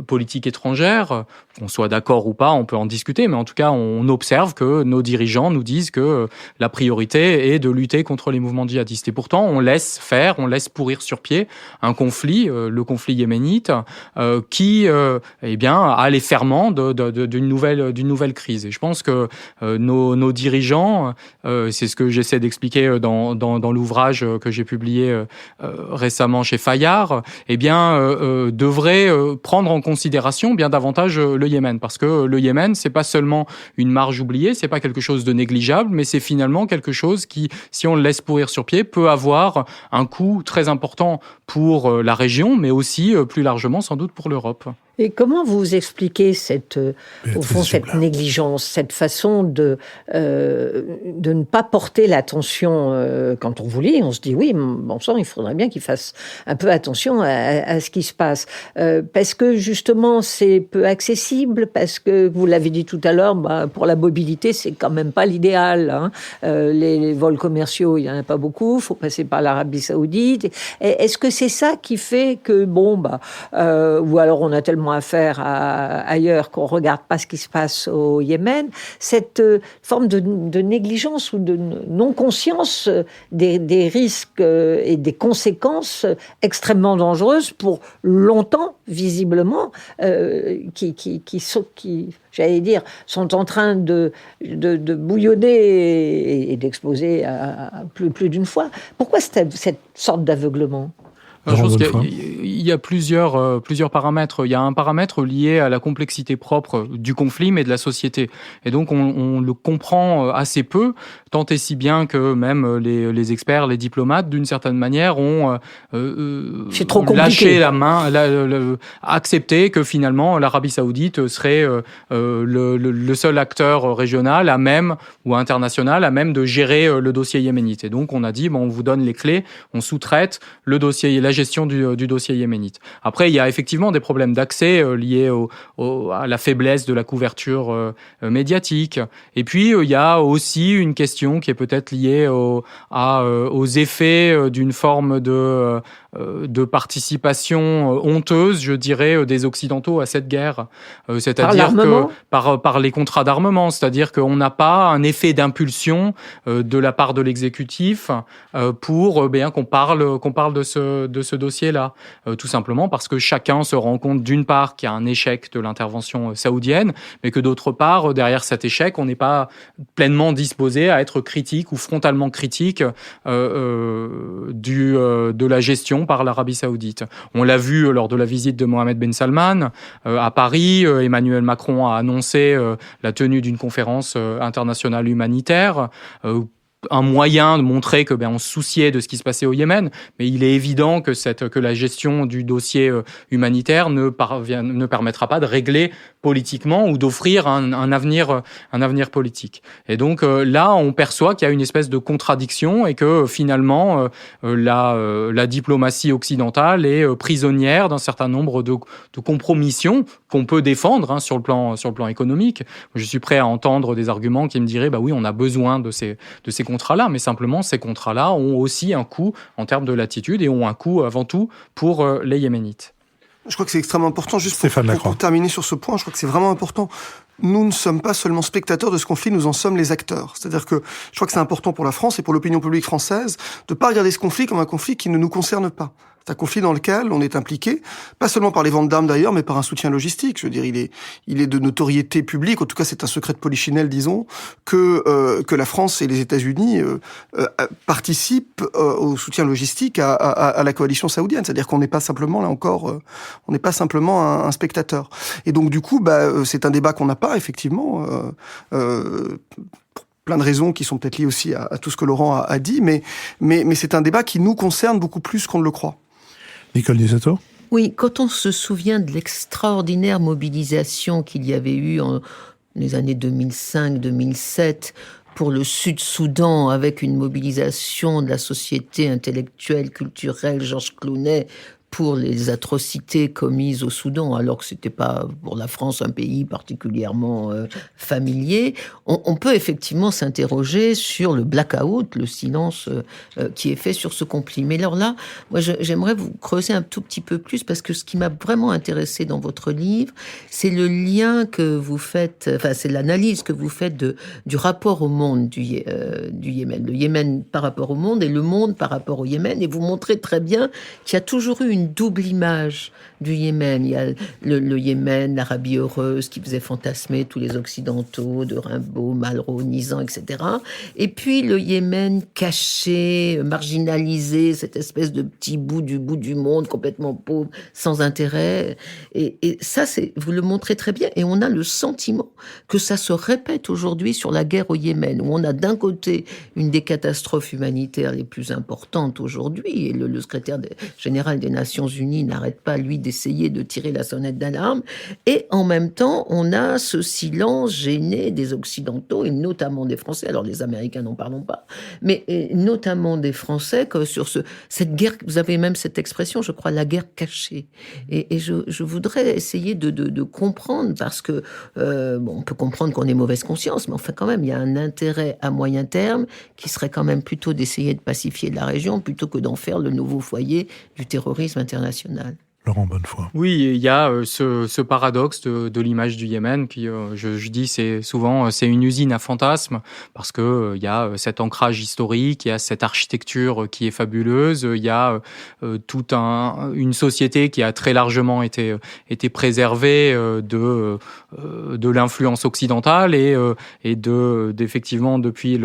politique étrangère. Qu'on soit d'accord ou pas, on peut en discuter, mais en tout cas, on observe que nos dirigeants nous disent que la priorité est de lutter contre les mouvements djihadistes. Et pourtant, on laisse pourrir sur pied un conflit, le conflit yéménite, qui a les ferments d'une nouvelle crise. Et je pense que nos dirigeants, c'est ce que j'essaie d'expliquer dans l'ouvrage que j'ai publié récemment chez Fayard, devraient prendre en considération bien davantage le Yémen, parce que le Yémen, c'est pas seulement une marge oubliée, c'est pas quelque chose de négligeable, mais c'est finalement quelque chose qui, si on le laisse pourrir sur pied, peut avoir un coût très important pour la région, mais aussi plus largement sans doute pour l'Europe. Et comment vous expliquez cette négligence, cette façon de ne pas porter l'attention quand on vous lit, on se dit oui, bon sang, il faudrait bien qu'il fasse un peu attention à ce qui se passe. Parce que justement, c'est peu accessible, parce que, vous l'avez dit tout à l'heure, pour la mobilité, c'est quand même pas l'idéal. Les vols commerciaux, il n'y en a pas beaucoup, il faut passer par l'Arabie Saoudite. Est-ce que c'est ça qui fait que, ou alors on a tellement à faire ailleurs qu'on ne regarde pas ce qui se passe au Yémen, cette forme de négligence ou de non-conscience des risques et des conséquences extrêmement dangereuses pour longtemps, visiblement, qui j'allais dire, sont en train de bouillonner et d'exploser plus d'une fois. Pourquoi cette sorte d'aveuglement ? Je pense qu'il y a plusieurs paramètres. Il y a un paramètre lié à la complexité propre du conflit, mais de la société. Et donc, on le comprend assez peu, tant et si bien que même les experts, les diplomates, d'une certaine manière, ont lâché la main, accepté que finalement, l'Arabie Saoudite serait le seul acteur régional à même, ou international, à même de gérer le dossier yéménite. Et donc, on a dit, on vous donne les clés, on sous-traite la gestion du dossier yéménite. Après, il y a effectivement des problèmes d'accès liés à la faiblesse de la couverture médiatique. Et puis, il y a aussi une question qui est peut-être liée aux effets d'une forme de participation honteuse, je dirais, des Occidentaux à cette guerre. C'est-à-dire par les contrats d'armement. C'est-à-dire qu'on n'a pas un effet d'impulsion de la part de l'exécutif pour qu'on parle de ce dossier-là. Tout simplement parce que chacun se rend compte, d'une part, qu'il y a un échec de l'intervention saoudienne, mais que d'autre part, derrière cet échec, on n'est pas pleinement disposé à être critique ou frontalement critique de la gestion par l'Arabie Saoudite. On l'a vu lors de la visite de Mohammed Ben Salman à Paris. Emmanuel Macron a annoncé la tenue d'une conférence internationale humanitaire, un moyen de montrer que on se souciait de ce qui se passait au Yémen, mais il est évident que la gestion du dossier humanitaire ne permettra pas de régler politiquement ou d'offrir un avenir politique. Et donc là, on perçoit qu'il y a une espèce de contradiction et que finalement la diplomatie occidentale est prisonnière d'un certain nombre de compromissions qu'on peut défendre sur le plan économique. Je suis prêt à entendre des arguments qui me diraient oui, on a besoin de ces contrats-là, mais simplement ces contrats-là ont aussi un coût en termes de latitude et ont un coût avant tout pour les Yéménites. Je crois que c'est extrêmement important, juste pour terminer sur ce point, je crois que c'est vraiment important. Nous ne sommes pas seulement spectateurs de ce conflit, nous en sommes les acteurs. C'est-à-dire que je crois que c'est important pour la France et pour l'opinion publique française de ne pas regarder ce conflit comme un conflit qui ne nous concerne pas. C'est un conflit dans lequel on est impliqué, pas seulement par les ventes d'armes d'ailleurs, mais par un soutien logistique. Je veux dire, il est de notoriété publique, en tout cas c'est un secret de polichinelle, disons, que la France et les États-Unis participent au soutien logistique à la coalition saoudienne. C'est-à-dire qu'on n'est pas simplement, là encore, on n'est pas simplement un spectateur. Et donc du coup, c'est un débat qu'on n'a pas, effectivement, plein de raisons qui sont peut-être liées aussi à tout ce que Laurent a dit, mais c'est un débat qui nous concerne beaucoup plus qu'on ne le croit. Nicole Dusato ? Oui, quand on se souvient de l'extraordinaire mobilisation qu'il y avait eu en les années 2005-2007 pour le Sud-Soudan, avec une mobilisation de la société intellectuelle, culturelle, Georges Clooney, pour les atrocités commises au Soudan, alors que c'était pas pour la France un pays particulièrement familier, on peut effectivement s'interroger sur le blackout, le silence qui est fait sur ce conflit. Mais alors là, moi j'aimerais vous creuser un tout petit peu plus, parce que ce qui m'a vraiment intéressé dans votre livre, c'est le lien que vous faites, c'est l'analyse que vous faites du rapport au monde du Yémen. Le Yémen par rapport au monde et le monde par rapport au Yémen. Et vous montrez très bien qu'il y a toujours eu une double image du Yémen. Il y a le Yémen, l'Arabie heureuse qui faisait fantasmer tous les Occidentaux, de Rimbaud, Malraux, Nizan, etc. Et puis le Yémen caché, marginalisé, cette espèce de petit bout du monde, complètement pauvre, sans intérêt. Et ça, vous le montrez très bien. Et on a le sentiment que ça se répète aujourd'hui sur la guerre au Yémen, où on a d'un côté une des catastrophes humanitaires les plus importantes aujourd'hui, et le secrétaire général des Nations Unies n'arrête pas, lui, d'essayer de tirer la sonnette d'alarme. Et en même temps, on a ce silence gêné des Occidentaux, et notamment des Français. Alors, les Américains, n'en parlons pas. Mais notamment des Français, que sur cette guerre, vous avez même cette expression, je crois, la guerre cachée. Et je voudrais essayer de comprendre, parce que, on peut comprendre qu'on ait mauvaise conscience, mais enfin, quand même, il y a un intérêt à moyen terme qui serait quand même plutôt d'essayer de pacifier la région plutôt que d'en faire le nouveau foyer du terrorisme international. Laurent Bonnefoy. Oui, il y a ce paradoxe de l'image du Yémen qui, je dis, c'est souvent c'est une usine à fantasmes parce que il y a cet ancrage historique, il y a cette architecture qui est fabuleuse, il y a toute une société qui a très largement été préservée de l'influence occidentale et d'effectivement depuis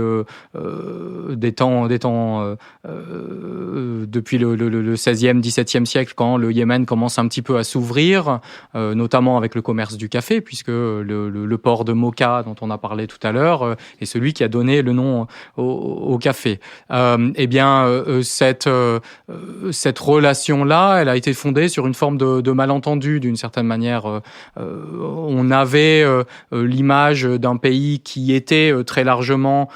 depuis le 16e, 17e siècle, quand le Yémen commence un petit peu à s'ouvrir, notamment avec le commerce du café, puisque le port de Mocha, dont on a parlé tout à l'heure, est celui qui a donné le nom au café. Cette relation-là, elle a été fondée sur une forme de malentendu, d'une certaine manière. On avait l'image d'un pays qui était très largement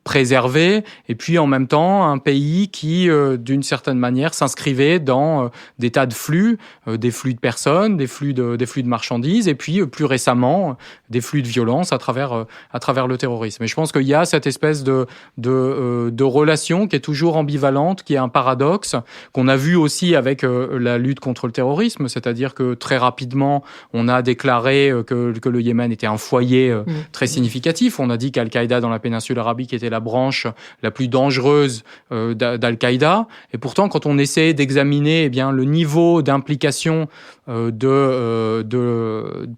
préservé, et puis en même temps un pays qui, d'une certaine manière, s'inscrivait dans des tas de flux, des flux de personnes, des flux de marchandises, et puis plus récemment des flux de violence à travers le terrorisme. Et je pense qu'il y a cette espèce de relation qui est toujours ambivalente, qui est un paradoxe qu'on a vu aussi avec la lutte contre le terrorisme, c'est-à-dire que très rapidement on a déclaré que le Yémen était un foyer très significatif. On a dit qu'Al-Qaïda dans la péninsule arabique était la branche la plus dangereuse d'Al-Qaïda, et pourtant quand on essaie d'examiner le niveau d'implication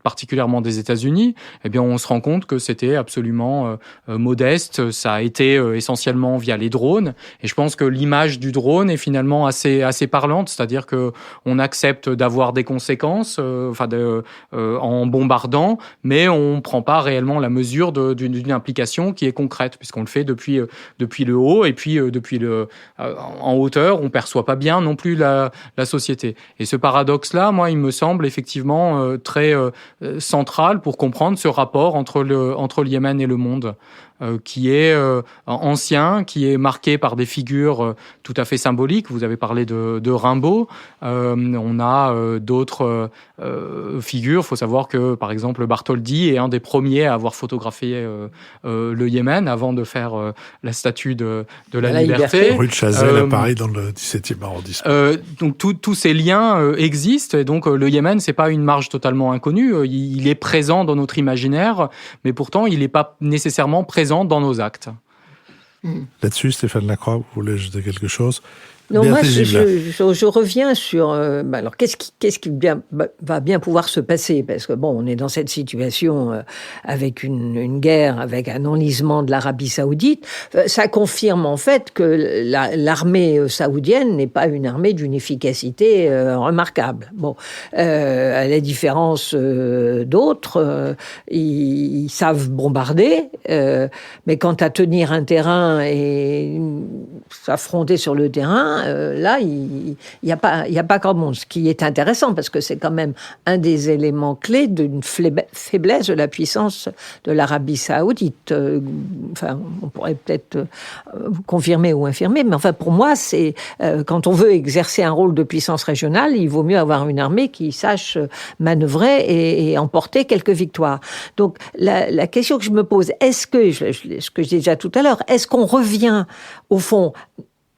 particulièrement des États-Unis, on se rend compte que c'était absolument modeste. Ça a été essentiellement via les drones, et je pense que l'image du drone est finalement assez parlante, c'est-à-dire que on accepte d'avoir des conséquences en bombardant, mais on prend pas réellement la mesure d'une implication qui est concrète, puisqu'on le fait depuis le haut, et puis en hauteur, on perçoit pas bien non plus la société. Et ce paradoxe-là, moi, il me semble effectivement très central pour comprendre ce rapport entre le Yémen et le monde, qui est ancien, qui est marqué par des figures tout à fait symboliques. Vous avez parlé de Rimbaud. On a d'autres figures. Il faut savoir que, par exemple, Bartholdi est un des premiers à avoir photographié le Yémen avant de faire la statue de la liberté. Rue de Chazelles à Paris, dans le 17e arrondissement. Donc tous ces liens existent, et donc le Yémen, c'est pas une marge totalement inconnue. Il est présent dans notre imaginaire, mais pourtant il n'est pas nécessairement présent dans nos actes. Là-dessus, Stéphane Lacroix, vous voulez ajouter quelque chose? Non, moi, je reviens sur... alors, qu'est-ce qui va bien pouvoir se passer? Parce que, on est dans cette situation avec une guerre, avec un enlisement de l'Arabie saoudite. Ça confirme, en fait, que l'armée saoudienne n'est pas une armée d'une efficacité remarquable. À la différence d'autres, ils savent bombarder, mais quant à tenir un terrain et s'affronter sur le terrain, là, il n'y a pas grand monde. Ce qui est intéressant, parce que c'est quand même un des éléments clés d'une faiblesse de la puissance de l'Arabie saoudite. On pourrait peut-être confirmer ou infirmer, mais pour moi, c'est quand on veut exercer un rôle de puissance régionale, il vaut mieux avoir une armée qui sache manœuvrer et emporter quelques victoires. Donc, la question que je me pose, ce que je disais déjà tout à l'heure, est-ce qu'on revient, au fond,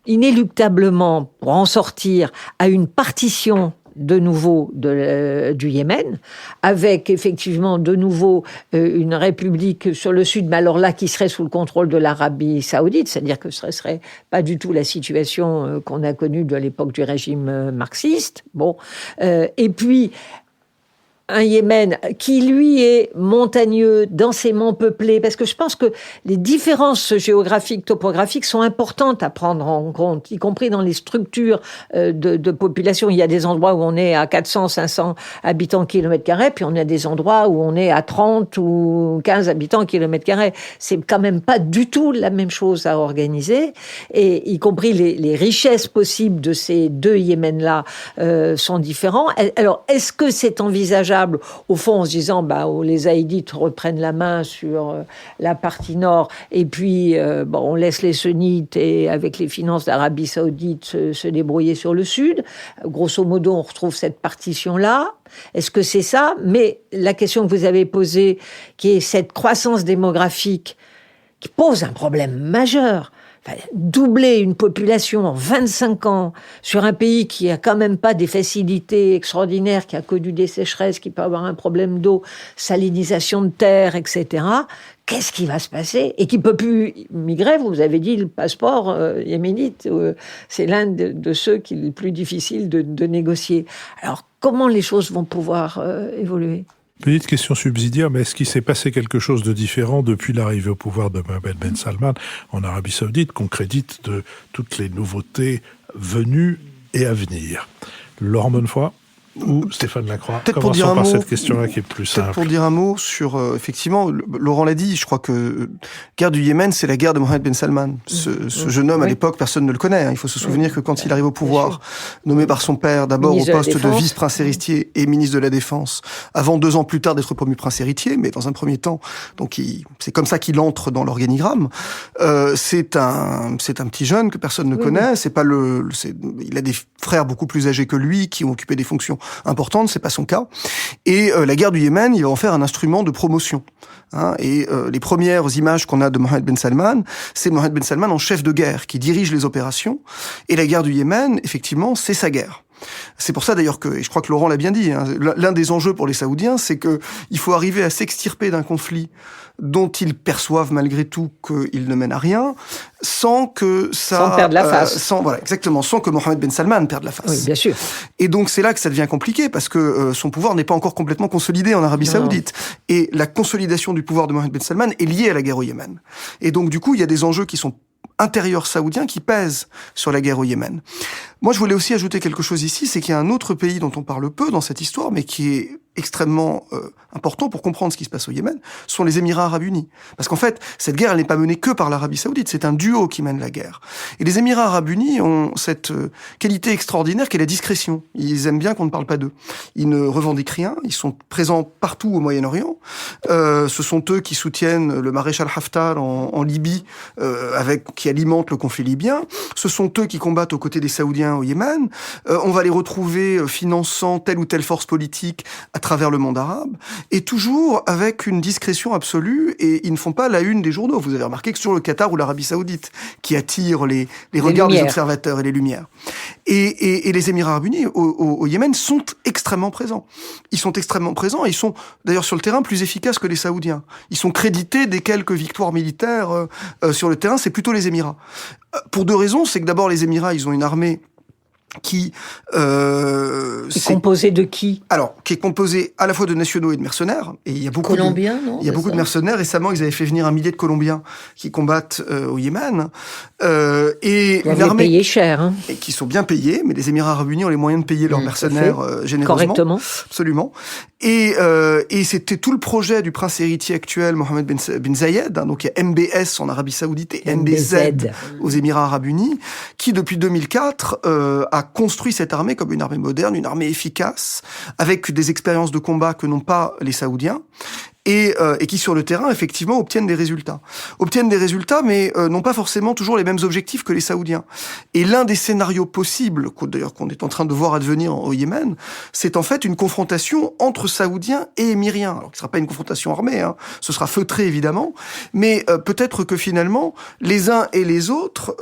inéluctablement, pour en sortir, à une partition de nouveau du Yémen, avec effectivement de nouveau une république sur le sud, mais alors là qui serait sous le contrôle de l'Arabie saoudite, c'est-à-dire que ce serait pas du tout la situation qu'on a connue de l'époque du régime marxiste. Et puis un Yémen qui, lui, est montagneux, densément peuplé, parce que je pense que les différences géographiques, topographiques sont importantes à prendre en compte, y compris dans les structures de population. Il y a des endroits où on est à 400, 500 habitants kilomètre carré, puis on a des endroits où on est à 30 ou 15 habitants kilomètre carré. C'est quand même pas du tout la même chose à organiser, et y compris les richesses possibles de ces deux Yémens-là sont différents. Alors, est-ce que c'est envisageable, au fond, en se disant, les Haïdites reprennent la main sur la partie nord, et puis on laisse les sunnites et avec les finances d'Arabie saoudite se débrouiller sur le sud. Grosso modo, on retrouve cette partition-là. Est-ce que c'est ça? Mais la question que vous avez posée, qui est cette croissance démographique, qui pose un problème majeur. doubler une population en 25 ans sur un pays qui a quand même pas des facilités extraordinaires, qui a connu des sécheresses, qui peut avoir un problème d'eau, salinisation de terre, etc. Qu'est-ce qui va se passer? Et qui peut plus migrer. Vous avez dit le passeport yéménite, c'est l'un de ceux qui est le plus difficile de négocier. Alors, comment les choses vont pouvoir évoluer? Petite question subsidiaire, mais est-ce qu'il s'est passé quelque chose de différent depuis l'arrivée au pouvoir de Mohammed Ben Salman en Arabie Saoudite, qu'on crédite de toutes les nouveautés venues et à venir? Laurent Bonnefoy ou Stéphane Lacroix? Commençons par cette question-là qui est plus simple. Peut-être pour dire un mot sur, effectivement, Laurent l'a dit, je crois que guerre du Yémen, c'est la guerre de Mohammed Ben Salman. Ce jeune homme, à l'époque, personne ne le connaît. Il faut se souvenir que quand il arrive au pouvoir, nommé par son père, d'abord au poste de vice-prince héritier et ministre de la Défense, avant 2 ans plus tard d'être promu prince héritier, mais dans un premier temps, donc c'est comme ça qu'il entre dans l'organigramme. C'est un petit jeune que personne ne connaît. C'est pas il a des frères beaucoup plus âgés que lui qui ont occupé des fonctions importante, c'est pas son cas. Et la guerre du Yémen, il va en faire un instrument de promotion. Et les premières images qu'on a de Mohammed Ben Salman, c'est Mohammed Ben Salman en chef de guerre qui dirige les opérations. Et la guerre du Yémen, effectivement, c'est sa guerre. C'est pour ça d'ailleurs que, et je crois que Laurent l'a bien dit, l'un des enjeux pour les Saoudiens, c'est que il faut arriver à s'extirper d'un conflit dont ils perçoivent malgré tout qu'il ne mène à rien, sans que ça... Sans perdre la face. Sans que Mohammed Ben Salman perde la face. Oui, bien sûr. Et donc c'est là que ça devient compliqué, parce que son pouvoir n'est pas encore complètement consolidé en Arabie Saoudite. Et la consolidation du pouvoir de Mohammed Ben Salman est liée à la guerre au Yémen. Et donc du coup, il y a des enjeux qui sont intérieurs saoudiens qui pèsent sur la guerre au Yémen. Moi, je voulais aussi ajouter quelque chose ici, c'est qu'il y a un autre pays dont on parle peu dans cette histoire, mais qui est extrêmement important pour comprendre ce qui se passe au Yémen, sont les Émirats Arabes Unis. Parce qu'en fait, cette guerre, elle n'est pas menée que par l'Arabie Saoudite, c'est un duo qui mène la guerre. Et les Émirats Arabes Unis ont cette qualité extraordinaire qu'est la discrétion. Ils aiment bien qu'on ne parle pas d'eux. Ils ne revendiquent rien, ils sont présents partout au Moyen-Orient. Ce sont eux qui soutiennent le maréchal Haftar en Libye, qui alimente le conflit libyen. Ce sont eux qui combattent aux côtés des Saoudiens au Yémen. On va les retrouver finançant telle ou telle force politique à travers le monde arabe, et toujours avec une discrétion absolue, et ils ne font pas la une des journaux. Vous avez remarqué que sur le Qatar ou l'Arabie Saoudite, qui attire les regards des observateurs et les lumières. Et les Émirats Arabes Unis au Yémen sont extrêmement présents. Ils sont extrêmement présents, et ils sont d'ailleurs sur le terrain plus efficaces que les Saoudiens. Ils sont crédités des quelques victoires militaires sur le terrain, c'est plutôt les Émirats. Pour 2 raisons, c'est que d'abord les Émirats, ils ont une armée qui est composé de qui? Alors, qui est composé à la fois de nationaux et de mercenaires. Et il y a beaucoup Colombiens, non? Il y a beaucoup de mercenaires. Récemment, ils avaient fait venir 1 millier de Colombiens qui combattent au Yémen. Et une armée payé cher, hein. Et qui sont bien payés, mais les Émirats Arabes Unis ont les moyens de payer leurs mercenaires généreusement. Correctement. Absolument. Et c'était tout le projet du prince héritier actuel, Mohammed bin Zayed. Donc il y a MBS en Arabie Saoudite et MBZ aux Émirats Arabes Unis, qui depuis 2004 a construit cette armée comme une armée moderne, une armée efficace, avec des expériences de combat que n'ont pas les Saoudiens. Et qui sur le terrain effectivement obtiennent des résultats, mais n'ont pas forcément toujours les mêmes objectifs que les Saoudiens. Et l'un des scénarios possibles, d'ailleurs qu'on est en train de voir advenir au Yémen, c'est en fait une confrontation entre Saoudiens et Émiriens. Alors, ce sera pas une confrontation armée, ce sera feutré évidemment, mais peut-être que finalement les uns et les autres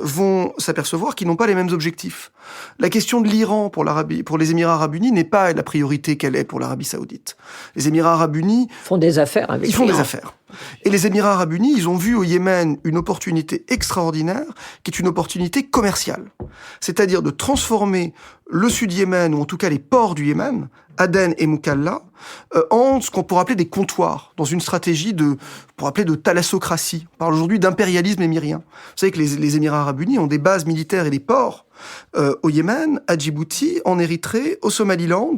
vont s'apercevoir qu'ils n'ont pas les mêmes objectifs. La question de l'Iran pour les Émirats Arabes Unis n'est pas la priorité qu'elle est pour l'Arabie Saoudite. Les Émirats Arabes Unis font des affaires avec Ils font des affaires. Et les Émirats Arabes Unis, ils ont vu au Yémen une opportunité extraordinaire, qui est une opportunité commerciale. C'est-à-dire de transformer le Sud-Yémen, ou en tout cas les ports du Yémen, Aden et Mukalla, en ce qu'on pourrait appeler des comptoirs, dans une stratégie de thalassocratie. On parle aujourd'hui d'impérialisme émirien. Vous savez que les Émirats Arabes Unis ont des bases militaires et des ports au Yémen, à Djibouti, en Érythrée, au Somaliland.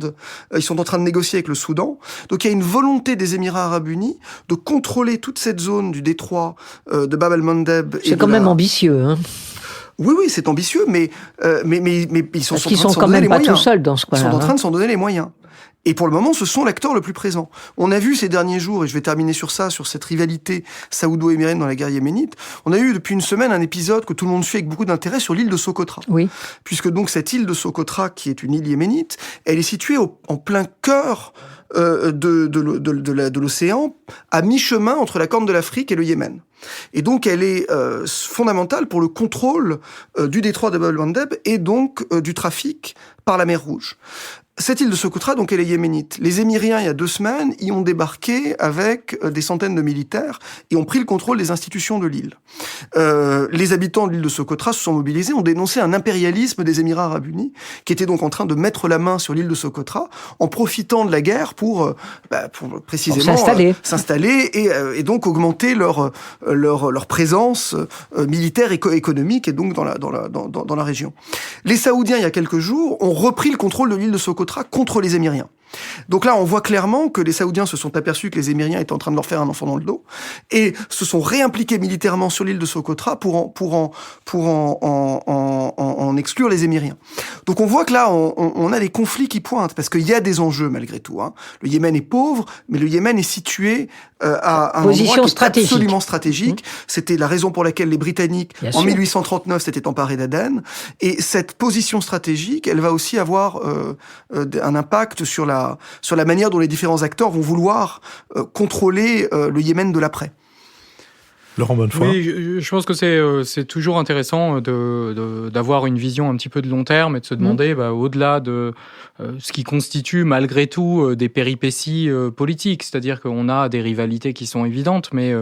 Ils sont en train de négocier avec le Soudan. Donc il y a une volonté des Émirats Arabes Unis de contrôler toute cette zone du détroit de Bab el-Mandeb. C'est quand même ambitieux, hein. Oui, c'est ambitieux, mais ils sont quand même pas tout seuls dans ce coin-là. Ils sont en train de s'en donner les moyens. Et pour le moment, ce sont l'acteur le plus présent. On a vu ces derniers jours, et je vais terminer sur ça, sur cette rivalité saoudo-émirienne dans la guerre yéménite, on a eu depuis une semaine un épisode que tout le monde suit avec beaucoup d'intérêt sur l'île de Socotra. Oui. Puisque donc cette île de Socotra, qui est une île yéménite, elle est située en plein cœur de l'océan, à mi-chemin entre la Corne de l'Afrique et le Yémen. Et donc, elle est fondamentale pour le contrôle du détroit de Bab el-Mandeb et donc du trafic par la mer Rouge. Cette île de Socotra, donc, elle est yéménite. Les Émiriens, il y a 2 semaines, y ont débarqué avec des centaines de militaires et ont pris le contrôle des institutions de l'île. Les habitants de l'île de Socotra se sont mobilisés, ont dénoncé un impérialisme des Émirats arabes unis, qui était donc en train de mettre la main sur l'île de Socotra, en profitant de la guerre pour précisément s'installer et donc augmenter leur présence militaire et économique, et donc dans la région. Les Saoudiens, il y a quelques jours, ont repris le contrôle de l'île de Socotra contre les Émiriens. Donc là, on voit clairement que les Saoudiens se sont aperçus que les Émiriens étaient en train de leur faire un enfant dans le dos et se sont réimpliqués militairement sur l'île de Socotra pour en exclure les Émiriens. Donc on voit que là, on a des conflits qui pointent, parce qu'il y a des enjeux malgré tout. Le Yémen est pauvre, mais le Yémen est situé à un endroit qui est absolument stratégique. C'était la raison pour laquelle les Britanniques, en 1839, s'étaient emparés d'Aden. Et cette position stratégique, elle va aussi avoir un impact sur la manière dont les différents acteurs vont vouloir contrôler le Yémen de l'après. Laurent Bonnefoy. Oui, je pense que c'est toujours intéressant d'avoir une vision un petit peu de long terme et de se demander, au-delà de ce qui constitue malgré tout des péripéties politiques, c'est-à-dire qu'on a des rivalités qui sont évidentes, mais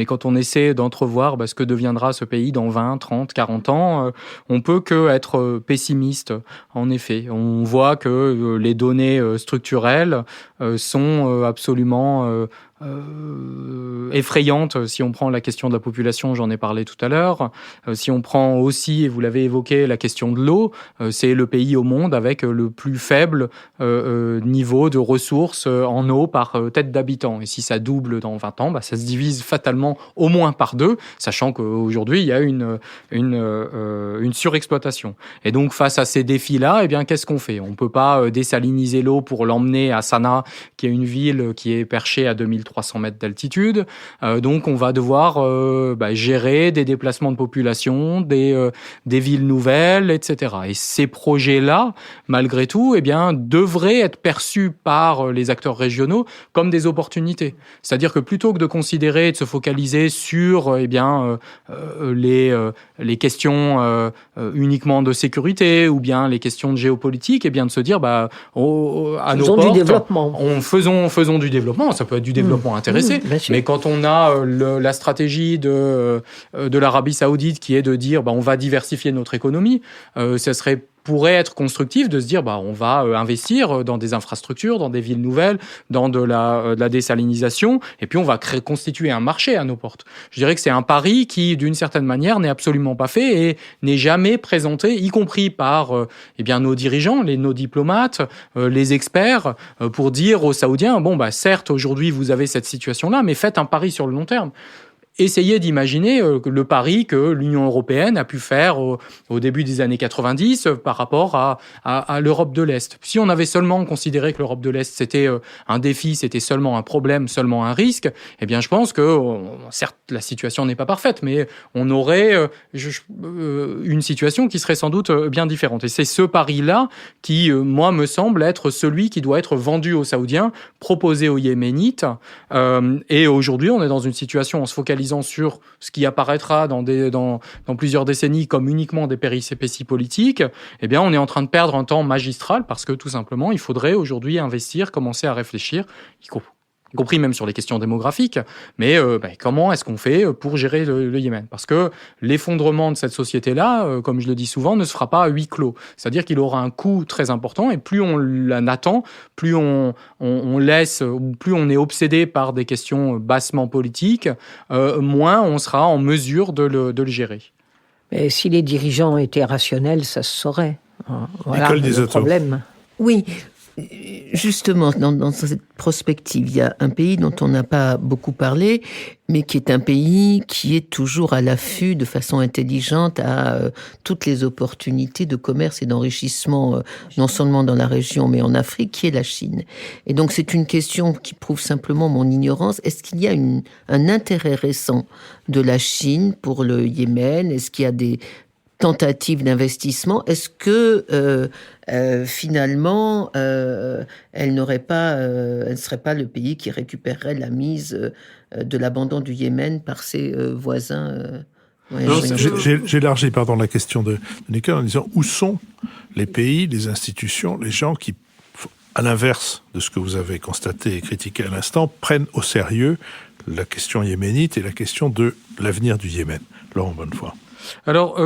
quand on essaie d'entrevoir ce que deviendra ce pays dans 20, 30, 40 ans, on peut que être pessimiste, en effet. On voit que les données structurelles sont absolument effrayante si on prend la question de la population, j'en ai parlé tout à l'heure. Si on prend aussi, et vous l'avez évoqué, la question de l'eau, c'est le pays au monde avec le plus faible niveau de ressources en eau par tête d'habitant. Et si ça double dans 20 ans, ça se divise fatalement au moins par 2, sachant qu'aujourd'hui, il y a une surexploitation. Et donc, face à ces défis-là, qu'est-ce qu'on fait ? On ne peut pas désaliniser l'eau pour l'emmener à Sanaa, qui est une ville qui est perchée à 2300 mètres d'altitude. Donc, on va devoir gérer des déplacements de population, des villes nouvelles, etc. Et ces projets-là, malgré tout, devraient être perçus par les acteurs régionaux comme des opportunités. C'est-à-dire que plutôt que de considérer, de se focaliser sur les questions uniquement de sécurité ou bien les questions de géopolitique, de se dire à nos portes, faisons du développement. Ça peut être du développement intéressé, mais quand on a la stratégie de l'Arabie Saoudite qui est de dire on va diversifier notre économie, ça pourrait être constructif de se dire on va investir dans des infrastructures, dans des villes nouvelles, dans de la désalinisation, et puis on va constituer un marché à nos portes. Je dirais que c'est un pari qui, d'une certaine manière, n'est absolument pas fait et n'est jamais présenté, y compris par nos dirigeants, nos diplomates, les experts, pour dire aux Saoudiens certes, aujourd'hui, vous avez cette situation-là, mais faites un pari sur le long terme. Essayez d'imaginer le pari que l'Union européenne a pu faire au début des années 90 par rapport à l'Europe de l'Est. Si on avait seulement considéré que l'Europe de l'Est, c'était un défi, c'était seulement un problème, seulement un risque, je pense que, certes, la situation n'est pas parfaite, mais on aurait une situation qui serait sans doute bien différente. Et c'est ce pari-là qui, moi, me semble être celui qui doit être vendu aux Saoudiens, proposé aux Yéménites. Et aujourd'hui, on est dans une situation, on se focalise sur ce qui apparaîtra dans plusieurs décennies comme uniquement des péripéties politiques, on est en train de perdre un temps magistral parce que tout simplement, il faudrait aujourd'hui investir, commencer à réfléchir, y compris même sur les questions démographiques, mais comment est-ce qu'on fait pour gérer le Yémen ? Parce que l'effondrement de cette société-là, comme je le dis souvent, ne se fera pas à huis clos. C'est-à-dire qu'il aura un coût très important, et plus on l'en attend, plus on laisse, ou plus on est obsédé par des questions bassement politiques, moins on sera en mesure de le gérer. Mais si les dirigeants étaient rationnels, ça se saurait. Voilà le problème. Oui. Justement, dans cette prospective, il y a un pays dont on n'a pas beaucoup parlé, mais qui est un pays qui est toujours à l'affût de façon intelligente à toutes les opportunités de commerce et d'enrichissement, non seulement dans la région, mais en Afrique, qui est la Chine. Et donc, c'est une question qui prouve simplement mon ignorance. Est-ce qu'il y a un intérêt récent de la Chine pour le Yémen ? Est-ce qu'il y a des tentative d'investissement, est-ce que finalement, elle ne serait pas le pays qui récupérerait la mise de l'abandon du Yémen par ses voisins J'élargis la question de Nicole en disant où sont les pays, les institutions, les gens qui, à l'inverse de ce que vous avez constaté et critiqué à l'instant, prennent au sérieux la question yéménite et la question de l'avenir du Yémen. Laurent Bonnefoy. Alors,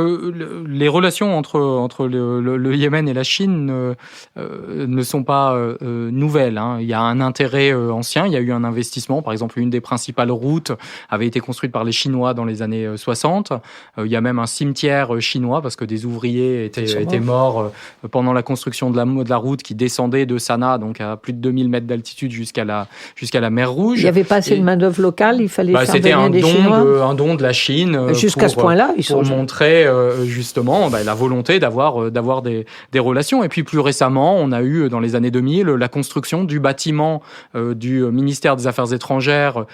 les relations entre le Yémen et la Chine ne sont pas nouvelles. Hein. Il y a un intérêt ancien, il y a eu un investissement. Par exemple, une des principales routes avait été construite par les Chinois dans les années 60. Il y a même un cimetière chinois parce que des ouvriers étaient morts pendant la construction de la route qui descendait de Sanaa, donc à plus de 2000 mètres d'altitude jusqu'à la mer Rouge. Il n'y avait pas assez de main-d'œuvre locale, il fallait faire venir des Chinois. C'était un don de la Chine. Jusqu'à ce point-là, ils sont montrer justement la volonté d'avoir des relations. Et puis plus récemment, on a eu dans les années 2000 la construction du bâtiment du ministère des Affaires étrangères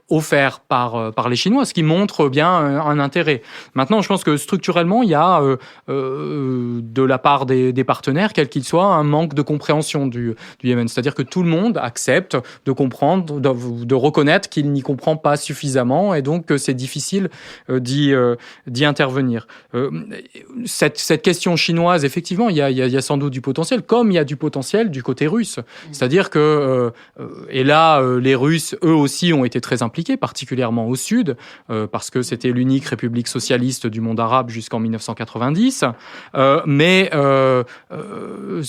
offert par les Chinois, ce qui montre bien un intérêt. Maintenant, je pense que structurellement, il y a de la part des partenaires, quels qu'ils soient, un manque de compréhension du Yémen. C'est-à-dire que tout le monde accepte de comprendre, de reconnaître qu'il n'y comprend pas suffisamment et donc que c'est difficile d'y intervenir. Cette question chinoise, effectivement, il y a sans doute du potentiel, comme il y a du potentiel du côté russe. C'est-à-dire que, et là, les Russes, eux aussi, ont été très impliqués, particulièrement au sud, parce que c'était l'unique république socialiste du monde arabe jusqu'en 1990. Mais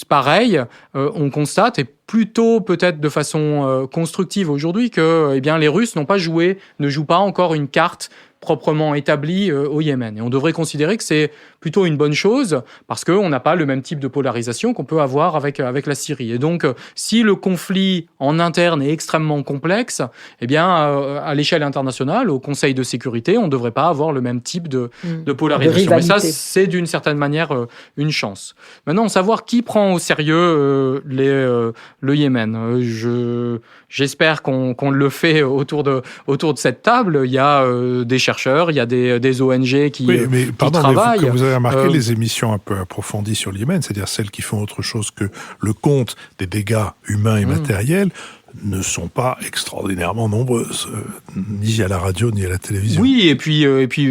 pareil, on constate, et plutôt peut-être de façon constructive aujourd'hui, que les Russes ne jouent pas encore une carte proprement établie au Yémen. Et on devrait considérer que c'est plutôt une bonne chose parce qu'on n'a pas le même type de polarisation qu'on peut avoir avec la Syrie. Et donc, si le conflit en interne est extrêmement complexe, à l'échelle internationale, au Conseil de sécurité, on ne devrait pas avoir le même type de polarisation. Mais ça, c'est d'une certaine manière une chance. Maintenant, savoir qui prend au sérieux le Yémen. J'espère qu'on le fait autour de cette table. Il y a des chercheurs, il y a des ONG qui travaillent. Mais vous avez remarqué les émissions un peu approfondies sur le Yémen, c'est-à-dire celles qui font autre chose que le compte des dégâts humains et matériels, ne sont pas extraordinairement nombreuses, ni à la radio, ni à la télévision. Oui, et puis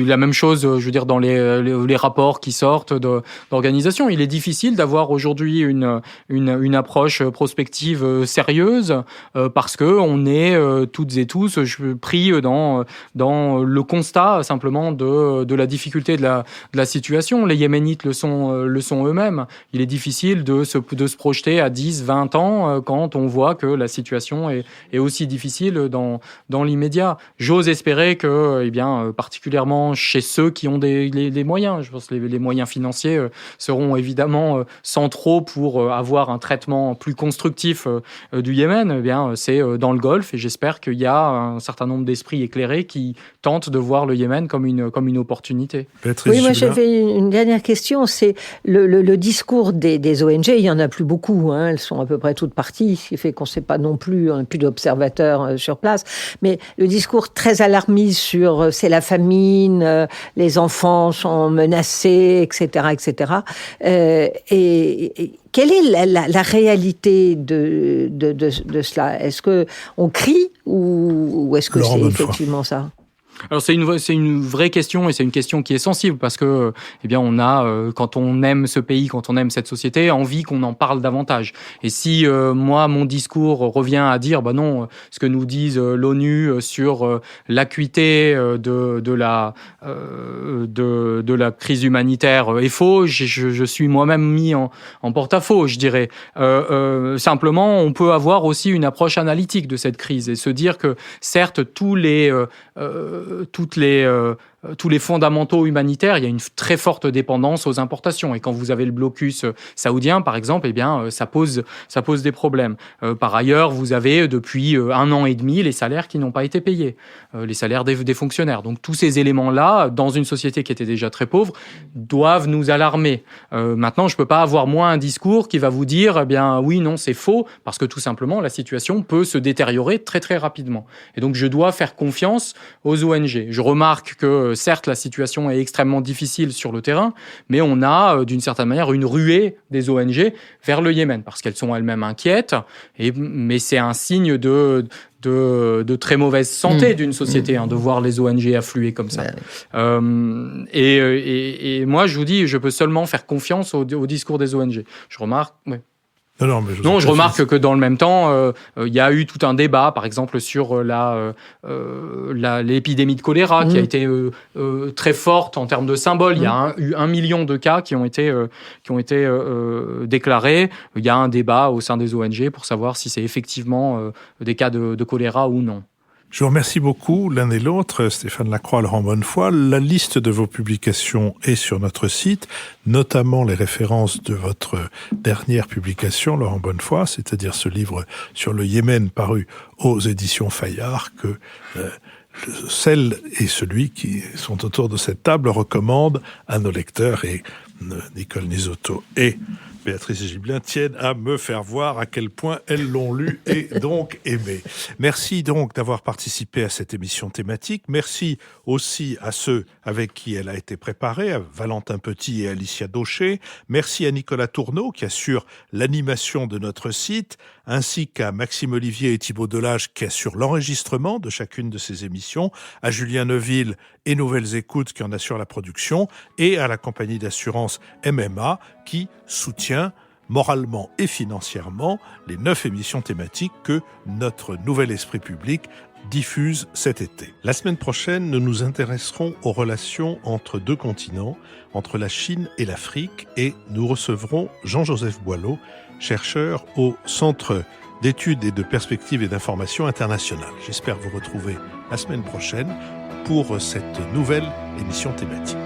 la même chose, je veux dire, dans les rapports qui sortent d'organisations. Il est difficile d'avoir aujourd'hui une approche prospective sérieuse parce que on est toutes et tous pris dans le constat simplement de la difficulté de la situation. Les Yéménites le sont eux-mêmes. Il est difficile de se projeter à 10, 20 ans quand on voit que la situation est aussi difficile dans l'immédiat. J'ose espérer que, particulièrement chez ceux qui ont les moyens, je pense que les moyens financiers seront évidemment centraux pour avoir un traitement plus constructif du Yémen. C'est dans le Golfe et j'espère qu'il y a un certain nombre d'esprits éclairés qui tentent de voir le Yémen comme une opportunité. Oui, moi j'avais une dernière question, c'est le discours des ONG, il n'y en a plus beaucoup, hein, elles sont à peu près toutes parties, ce qui fait qu'on ne sait pas non plus d'observateurs sur place, mais le discours très alarmiste sur c'est la famine, les enfants sont menacés, etc., etc. Et quelle est la réalité de cela? Est-ce qu'on crie ou est-ce que c'est effectivement ça? Alors c'est une vraie question et c'est une question qui est sensible parce que on a quand on aime ce pays, quand on aime cette société, envie qu'on en parle davantage. Et si moi mon discours revient à dire non, ce que nous disent l'ONU sur l'acuité de la crise humanitaire est faux, je suis moi-même mis en porte-à-faux, je dirais. Simplement, on peut avoir aussi une approche analytique de cette crise et se dire que certes tous les fondamentaux humanitaires, il y a une très forte dépendance aux importations. Et quand vous avez le blocus saoudien, par exemple, ça pose des problèmes. Par ailleurs, vous avez depuis 1 an et demi les salaires qui n'ont pas été payés, les salaires des fonctionnaires. Donc tous ces éléments-là, dans une société qui était déjà très pauvre, doivent nous alarmer. Maintenant, je peux pas avoir moi un discours qui va vous dire, oui, non, c'est faux, parce que tout simplement, la situation peut se détériorer très très rapidement. Et donc, je dois faire confiance aux ONG. Je remarque que certes, la situation est extrêmement difficile sur le terrain, mais on a, d'une certaine manière, une ruée des ONG vers le Yémen, parce qu'elles sont elles-mêmes inquiètes, mais c'est un signe de très mauvaise santé d'une société, de voir les ONG affluer comme ça. Et moi, je vous dis, je peux seulement faire confiance au discours des ONG. Je remarque... Ouais. Non, je remarque que dans le même temps, il y a eu tout un débat, par exemple, sur l'épidémie de choléra, qui a été très forte en termes de symboles. Il y a eu 1 million de cas qui ont été déclarés. Il y a un débat au sein des ONG pour savoir si c'est effectivement des cas de choléra ou non. Je vous remercie beaucoup, l'un et l'autre, Stéphane Lacroix, Laurent Bonnefoy. La liste de vos publications est sur notre site, notamment les références de votre dernière publication, Laurent Bonnefoy, c'est-à-dire ce livre sur le Yémen paru aux éditions Fayard, que celle et celui qui sont autour de cette table recommandent à nos lecteurs, et Nicole Nisotto et Béatrice Gibelin tiennent à me faire voir à quel point elles l'ont lu et donc aimé. Merci donc d'avoir participé à cette émission thématique. Merci aussi à ceux avec qui elle a été préparée, à Valentin Petit et Alicia Daucher. Merci à Nicolas Tourneau qui assure l'animation de notre site, ainsi qu'à Maxime Olivier et Thibaut Delage qui assurent l'enregistrement de chacune de ces émissions, à Julien Neuville et Nouvelles Écoutes qui en assurent la production, et à la compagnie d'assurance MMA qui soutient moralement et financièrement les 9 émissions thématiques que notre nouvel esprit public diffuse cet été. La semaine prochaine, nous nous intéresserons aux relations entre 2 continents, entre la Chine et l'Afrique, et nous recevrons Jean-Joseph Boileau, chercheur au Centre d'études et de perspectives et d'information internationales. J'espère vous retrouver la semaine prochaine pour cette nouvelle émission thématique.